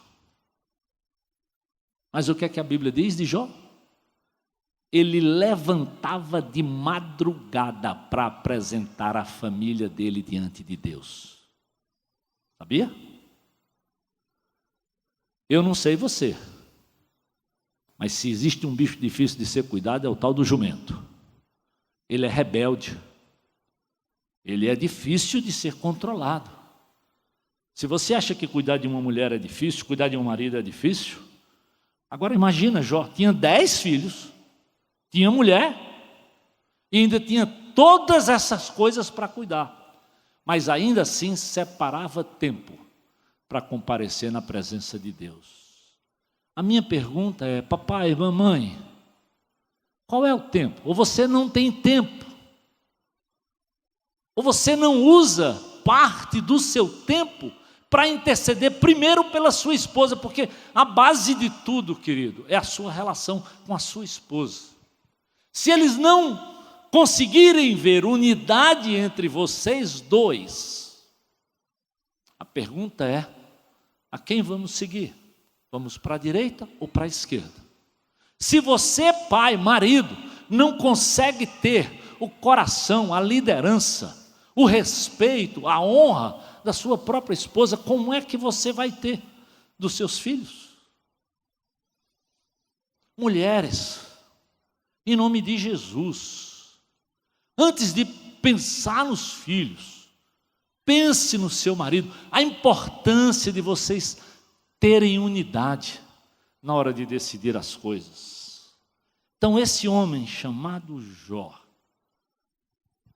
Mas o que é que a Bíblia diz de Jó? Ele levantava de madrugada para apresentar a família dele diante de Deus. Sabia? Eu não sei você, mas se existe um bicho difícil de ser cuidado, é o tal do jumento. Ele é rebelde. Ele é difícil de ser controlado. Se você acha que cuidar de uma mulher é difícil, cuidar de um marido é difícil, agora imagina, Jó tinha 10 filhos, tinha mulher, e ainda tinha todas essas coisas para cuidar, mas ainda assim separava tempo para comparecer na presença de Deus. A minha pergunta é: papai, mamãe, qual é o tempo? Ou você não tem tempo? Ou você não usa parte do seu tempo para interceder primeiro pela sua esposa? Porque a base de tudo, querido, é a sua relação com a sua esposa. Se eles não conseguirem ver unidade entre vocês dois, a pergunta é: a quem vamos seguir? Vamos para a direita ou para a esquerda? Se você, pai, marido, não consegue ter o coração, a liderança, o respeito, a honra da sua própria esposa, como é que você vai ter dos seus filhos? Mulheres, em nome de Jesus, antes de pensar nos filhos, pense no seu marido. A importância de vocês terem unidade na hora de decidir as coisas. Então esse homem chamado Jó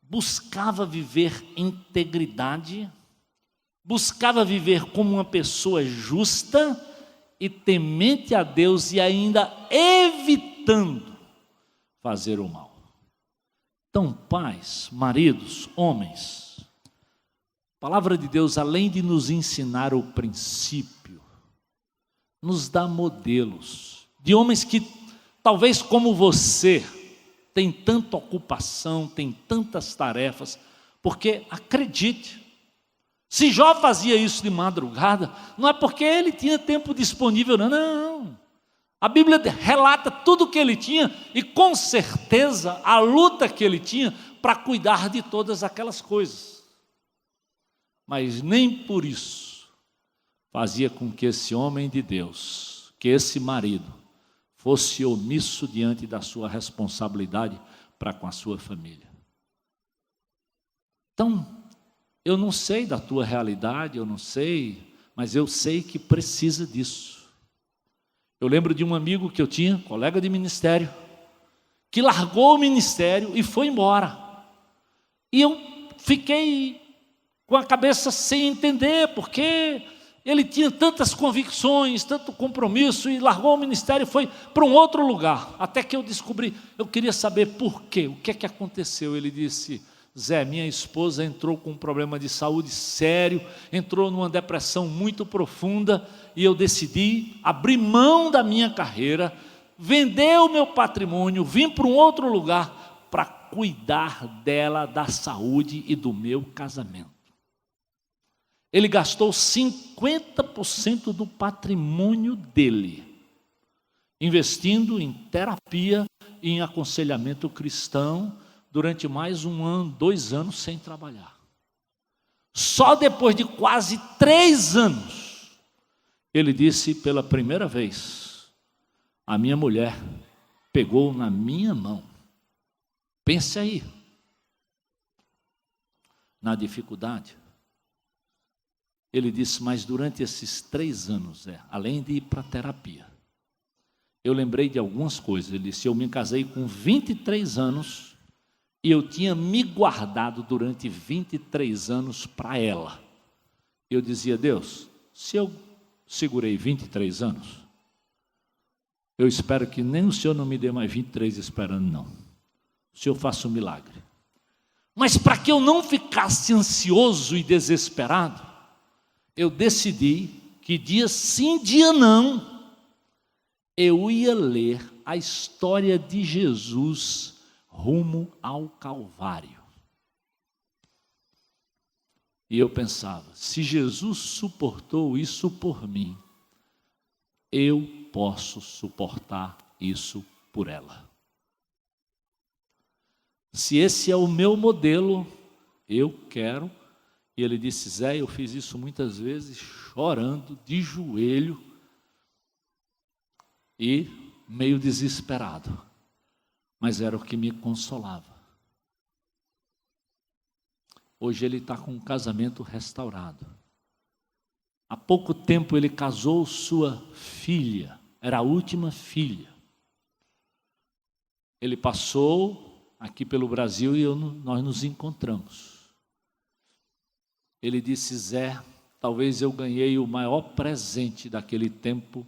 buscava viver integridade, buscava viver como uma pessoa justa e temente a Deus, e ainda evitando fazer o mal. Então, pais, maridos, homens, a palavra de Deus, além de nos ensinar o princípio, nos dá modelos de homens que, talvez como você, tem tanta ocupação, tem tantas tarefas, porque acredite, se Jó fazia isso de madrugada, não é porque ele tinha tempo disponível, não. A Bíblia relata tudo o que ele tinha e com certeza a luta que ele tinha para cuidar de todas aquelas coisas. Mas nem por isso fazia com que esse homem de Deus, que esse marido, fosse omisso diante da sua responsabilidade para com a sua família. Então, eu não sei da tua realidade, eu não sei, mas eu sei que precisa disso. Eu lembro de um amigo que eu tinha, colega de ministério, que largou o ministério e foi embora. E eu fiquei com a cabeça sem entender, porque ele tinha tantas convicções, tanto compromisso, e largou o ministério e foi para um outro lugar. Até que eu descobri, eu queria saber por quê, o que é que aconteceu. Ele disse: Zé, minha esposa entrou com um problema de saúde sério, entrou numa depressão muito profunda, e eu decidi abrir mão da minha carreira, vender o meu patrimônio, vim para um outro lugar para cuidar dela, da saúde e do meu casamento. Ele gastou 50% do patrimônio dele, investindo em terapia e em aconselhamento cristão, durante mais 1 ano, 2 anos sem trabalhar. Só depois de quase 3 anos, ele disse pela primeira vez: a minha mulher pegou na minha mão. Pense aí, na dificuldade. Ele disse: mas durante esses 3 anos, além de ir para a terapia, eu lembrei de algumas coisas. Ele disse: eu me casei com 23 anos e eu tinha me guardado durante 23 anos para ela. Eu dizia: Deus, se eu segurei 23 anos, eu espero que nem o Senhor não me dê mais 23 esperando, não. O Senhor faça um milagre. Mas para que eu não ficasse ansioso e desesperado, eu decidi que dia sim, dia não, eu ia ler a história de Jesus rumo ao Calvário. E eu pensava, se Jesus suportou isso por mim, eu posso suportar isso por ela. Se esse é o meu modelo, eu quero. E ele disse, Zé, eu fiz isso muitas vezes, chorando, de joelho e meio desesperado. Mas era o que me consolava. Hoje ele está com um casamento restaurado. Há pouco tempo ele casou sua filha, era a última filha. Ele passou aqui pelo Brasil e nós nos encontramos. Ele disse, Zé, talvez eu ganhei o maior presente daquele tempo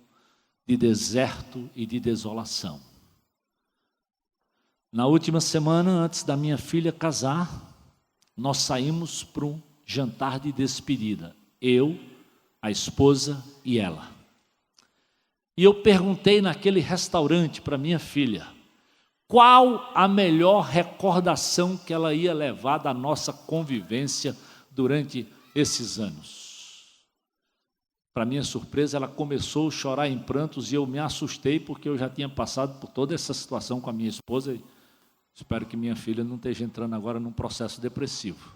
de deserto e de desolação. Na última semana, antes da minha filha casar, nós saímos para um jantar de despedida. Eu, a esposa e ela. E eu perguntei naquele restaurante para minha filha, qual a melhor recordação que ela ia levar da nossa convivência durante esses anos. Para minha surpresa, ela começou a chorar em prantos e eu me assustei porque eu já tinha passado por toda essa situação com a minha esposa e espero que minha filha não esteja entrando agora num processo depressivo.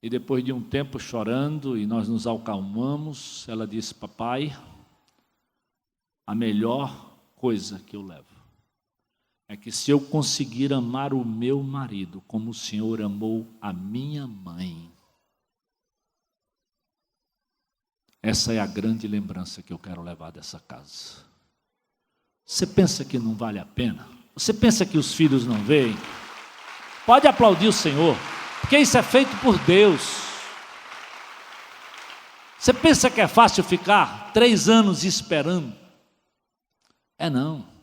E depois de um tempo chorando e nós nos acalmamos, ela disse, papai, a melhor coisa que eu levo é que se eu conseguir amar o meu marido como o Senhor amou a minha mãe, essa é a grande lembrança que eu quero levar dessa casa. Você pensa que não vale a pena? Você pensa que os filhos não veem? Pode aplaudir o Senhor, porque isso é feito por Deus. Você pensa que é fácil ficar 3 anos esperando? É não.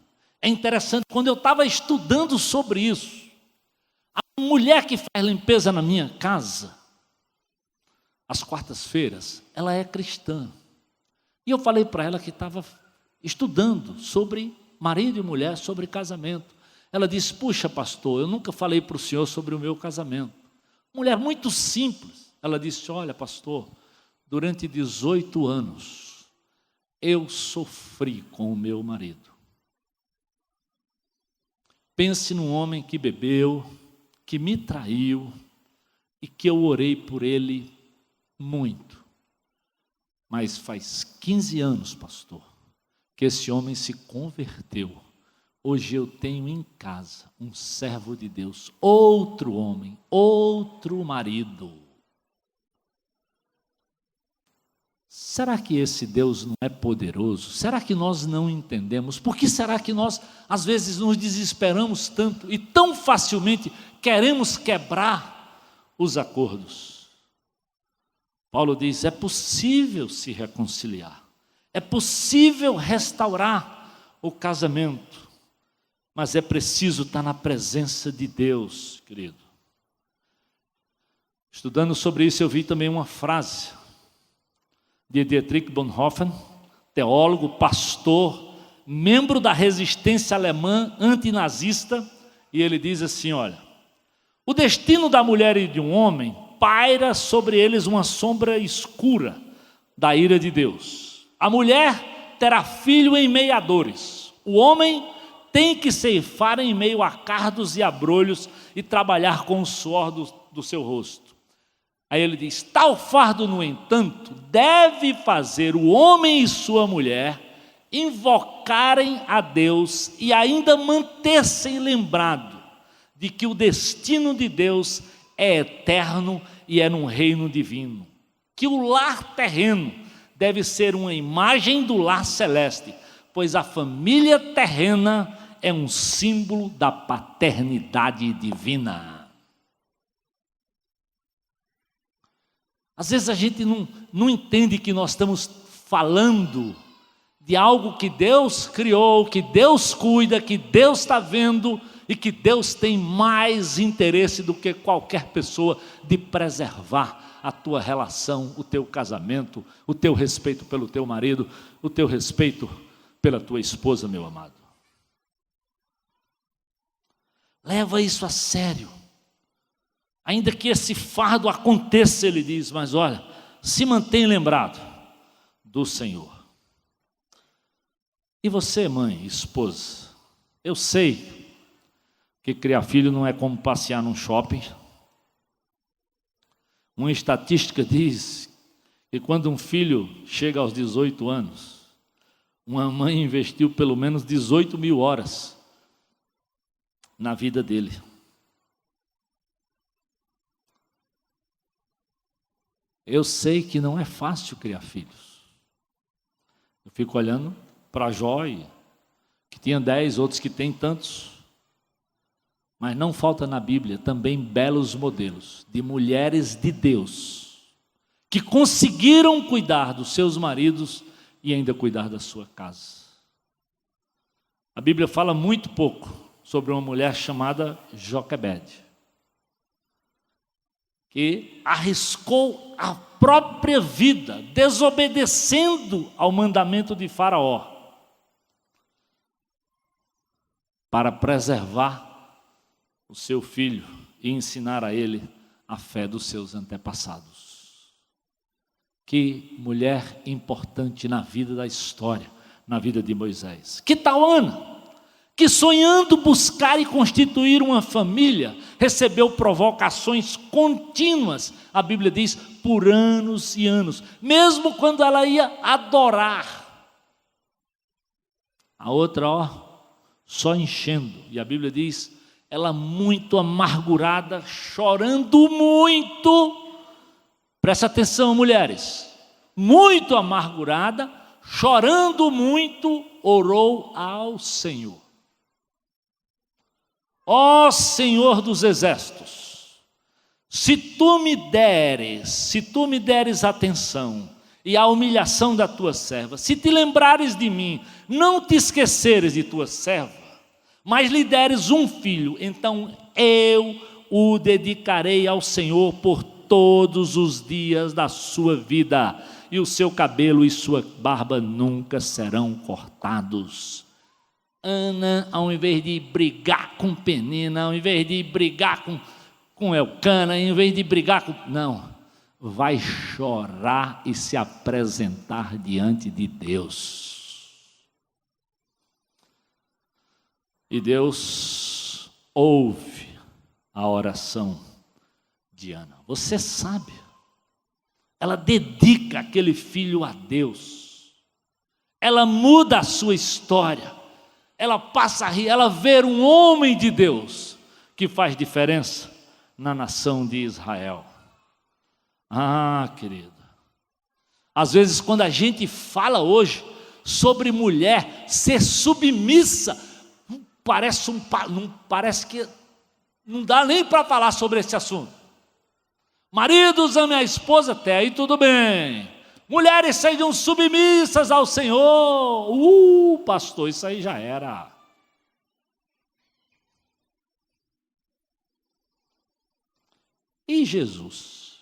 É interessante, quando eu estava estudando sobre isso, a mulher que faz limpeza na minha casa, às quartas-feiras, ela é cristã. E eu falei para ela que estava estudando sobre marido e mulher, sobre casamento. Ela disse, puxa pastor, eu nunca falei para o senhor sobre o meu casamento. Mulher muito simples. Ela disse, olha pastor, durante 18 anos, eu sofri com o meu marido. Pense num homem que bebeu, que me traiu e que eu orei por ele muito. Mas faz 15 anos, pastor, que esse homem se converteu. Hoje eu tenho em casa um servo de Deus, outro homem, outro marido. Será que esse Deus não é poderoso? Será que nós não entendemos? Por que será que nós, às vezes, nos desesperamos tanto e tão facilmente queremos quebrar os acordos? Paulo diz, é possível se reconciliar, é possível restaurar o casamento, mas é preciso estar na presença de Deus, querido. Estudando sobre isso, eu vi também uma frase de Dietrich Bonhoeffer, teólogo, pastor, membro da resistência alemã antinazista, e ele diz assim, olha, o destino da mulher e de um homem paira sobre eles uma sombra escura da ira de Deus. A mulher terá filho em meio a dores, o homem tem que ceifar em meio a cardos e abrolhos e trabalhar com o suor do seu rosto. Aí ele diz, tal fardo, no entanto, deve fazer o homem e sua mulher invocarem a Deus e ainda manter-se lembrado de que o destino de Deus é eterno e é num reino divino. Que o lar terreno deve ser uma imagem do lar celeste, pois a família terrena é um símbolo da paternidade divina. Às vezes a gente não entende que nós estamos falando de algo que Deus criou, que Deus cuida, que Deus está vendo e que Deus tem mais interesse do que qualquer pessoa de preservar a tua relação, o teu casamento, o teu respeito pelo teu marido, o teu respeito pela tua esposa, meu amado. Leva isso a sério. Ainda que esse fardo aconteça, ele diz, mas olha, se mantém lembrado do Senhor. E você, mãe, esposa, eu sei que criar filho não é como passear num shopping. Uma estatística diz que quando um filho chega aos 18 anos, uma mãe investiu pelo menos 18 mil horas na vida dele. Eu sei que não é fácil criar filhos. Eu fico olhando para Jó, que tinha 10, outros que têm tantos. Mas não falta na Bíblia também belos modelos de mulheres de Deus, que conseguiram cuidar dos seus maridos e ainda cuidar da sua casa. A Bíblia fala muito pouco sobre uma mulher chamada Joquebede, que arriscou a própria vida, desobedecendo ao mandamento de Faraó, para preservar o seu filho e ensinar a ele a fé dos seus antepassados. Que mulher importante na vida da história, na vida de Moisés. Que tal Ana, que sonhando buscar e constituir uma família, recebeu provocações contínuas, a Bíblia diz, por anos e anos, mesmo quando ela ia adorar. A outra, só enchendo, e a Bíblia diz, ela muito amargurada, chorando muito, presta atenção, mulheres, muito amargurada, chorando muito, orou ao Senhor. Ó Senhor dos exércitos, se tu me deres atenção e a humilhação da tua serva, se te lembrares de mim, não te esqueceres de tua serva, mas lhe deres um filho, então eu o dedicarei ao Senhor por todos os dias da sua vida, e o seu cabelo e sua barba nunca serão cortados. Ana, ao invés de brigar com Penina, ao invés de brigar com Elcana, ao invés de brigar com... Não, vai chorar e se apresentar diante de Deus. E Deus ouve a oração de Ana. Você sabe, ela dedica aquele filho a Deus. Ela muda a sua história. Ela passa a rir, ela vê um homem de Deus que faz diferença na nação de Israel. Ah, querida, às vezes quando a gente fala hoje sobre mulher ser submissa, parece que não dá nem para falar sobre esse assunto. Maridos, amem a esposa, até aí tudo bem. Mulheres sejam submissas ao Senhor. Pastor, isso aí já era. E Jesus,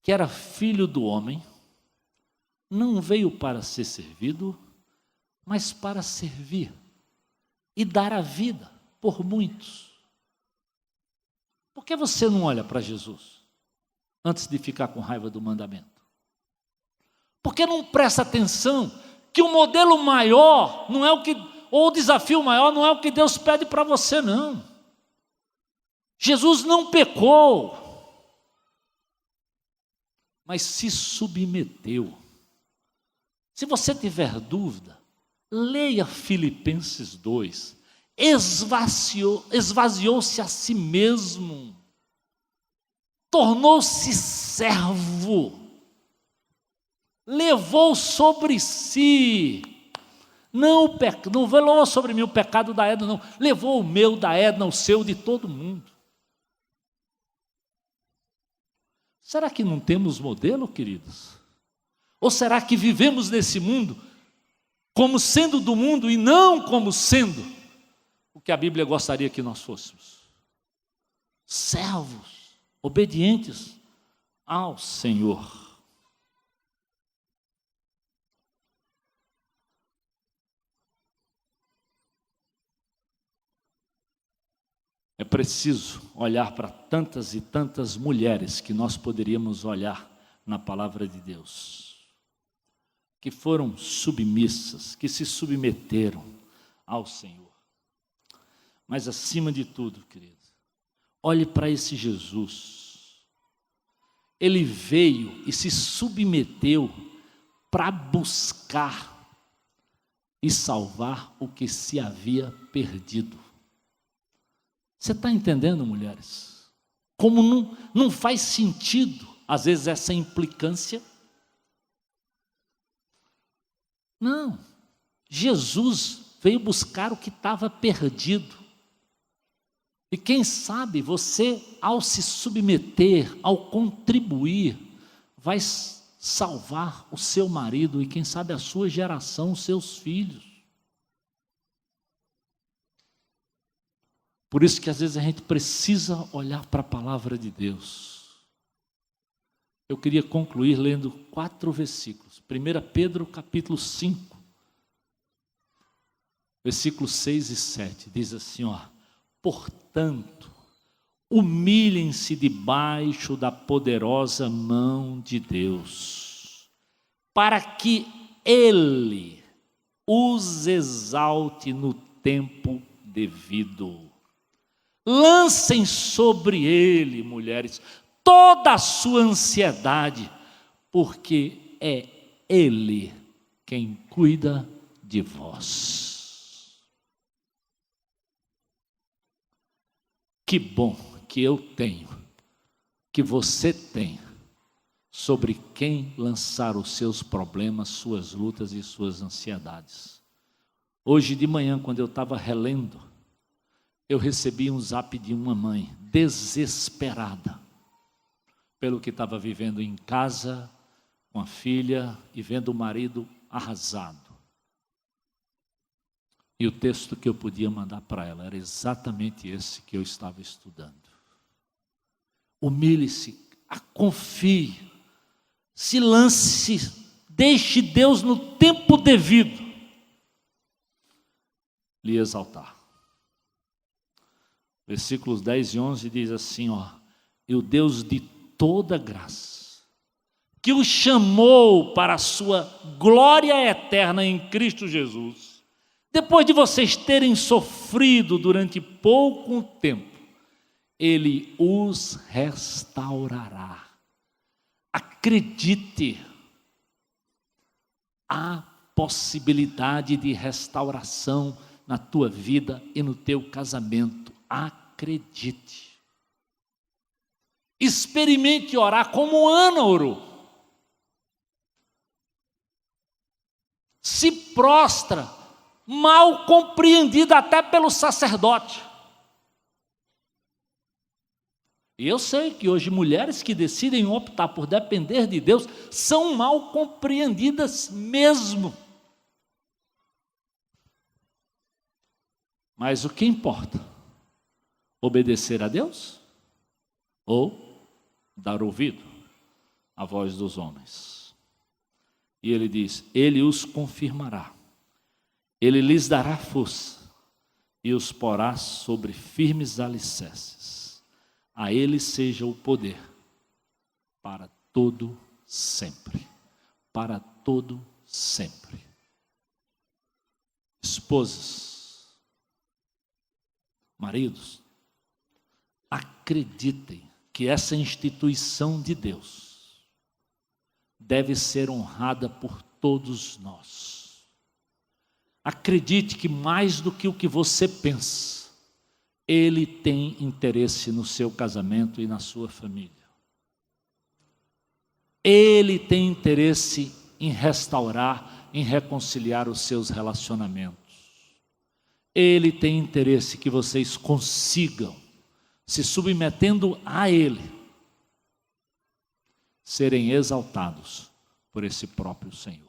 que era filho do homem, não veio para ser servido, mas para servir e dar a vida por muitos. Por que você não olha para Jesus antes de ficar com raiva do mandamento? Por que não presta atenção que o modelo maior não é o que, ou o desafio maior não é o que Deus pede para você, não. Jesus não pecou, mas se submeteu. Se você tiver dúvida, leia Filipenses 2. Esvaziou-se a si mesmo, tornou-se servo, levou sobre si, não levou sobre mim o pecado da Edna, não, levou o meu, da Edna, o seu, de todo mundo. Será que não temos modelo, queridos? Ou será que vivemos nesse mundo como sendo do mundo e não como sendo o que a Bíblia gostaria que nós fôssemos? Servos, obedientes ao Senhor. É preciso olhar para tantas e tantas mulheres que nós poderíamos olhar na palavra de Deus, que foram submissas, que se submeteram ao Senhor. Mas acima de tudo, querido, olhe para esse Jesus. Ele veio e se submeteu para buscar e salvar o que se havia perdido. Você está entendendo, mulheres? Como não faz sentido, às vezes, essa implicância? Não. Jesus veio buscar o que estava perdido. E quem sabe você, ao se submeter, ao contribuir, vai salvar o seu marido e quem sabe a sua geração, os seus filhos. Por isso que às vezes a gente precisa olhar para a palavra de Deus. Eu queria concluir lendo 4 versículos. 1 Pedro capítulo 5, versículos 6 e 7, diz assim, portanto, humilhem-se debaixo da poderosa mão de Deus, para que Ele os exalte no tempo devido. Lancem sobre Ele, mulheres, toda a sua ansiedade, porque é Ele quem cuida de vós. Que bom que eu tenho, que você tem, sobre quem lançar os seus problemas, suas lutas e suas ansiedades. Hoje de manhã, quando eu estava relendo, eu recebi um zap de uma mãe desesperada pelo que estava vivendo em casa com a filha e vendo o marido arrasado. E o texto que eu podia mandar para ela era exatamente esse que eu estava estudando. Humilhe-se, confie, se lance, deixe Deus no tempo devido lhe exaltar. Versículos 10 e 11 diz assim, e o Deus de toda graça, que o chamou para a sua glória eterna em Cristo Jesus, depois de vocês terem sofrido durante pouco tempo, Ele os restaurará. Acredite, há possibilidade de restauração na tua vida e no teu casamento. Acredite. Experimente orar como Ana orou. Se prostra, mal compreendida até pelo sacerdote. E eu sei que hoje mulheres que decidem optar por depender de Deus são mal compreendidas mesmo. Mas o que importa? Obedecer a Deus ou dar ouvido à voz dos homens? E ele diz, Ele os confirmará, Ele lhes dará força e os porá sobre firmes alicerces. A Ele seja o poder para todo sempre. Para todo sempre. Esposas, maridos, acreditem que essa instituição de Deus deve ser honrada por todos nós. Acredite que mais do que o que você pensa, Ele tem interesse no seu casamento e na sua família. Ele tem interesse em restaurar, em reconciliar os seus relacionamentos. Ele tem interesse que vocês consigam, se submetendo a Ele, serem exaltados por esse próprio Senhor.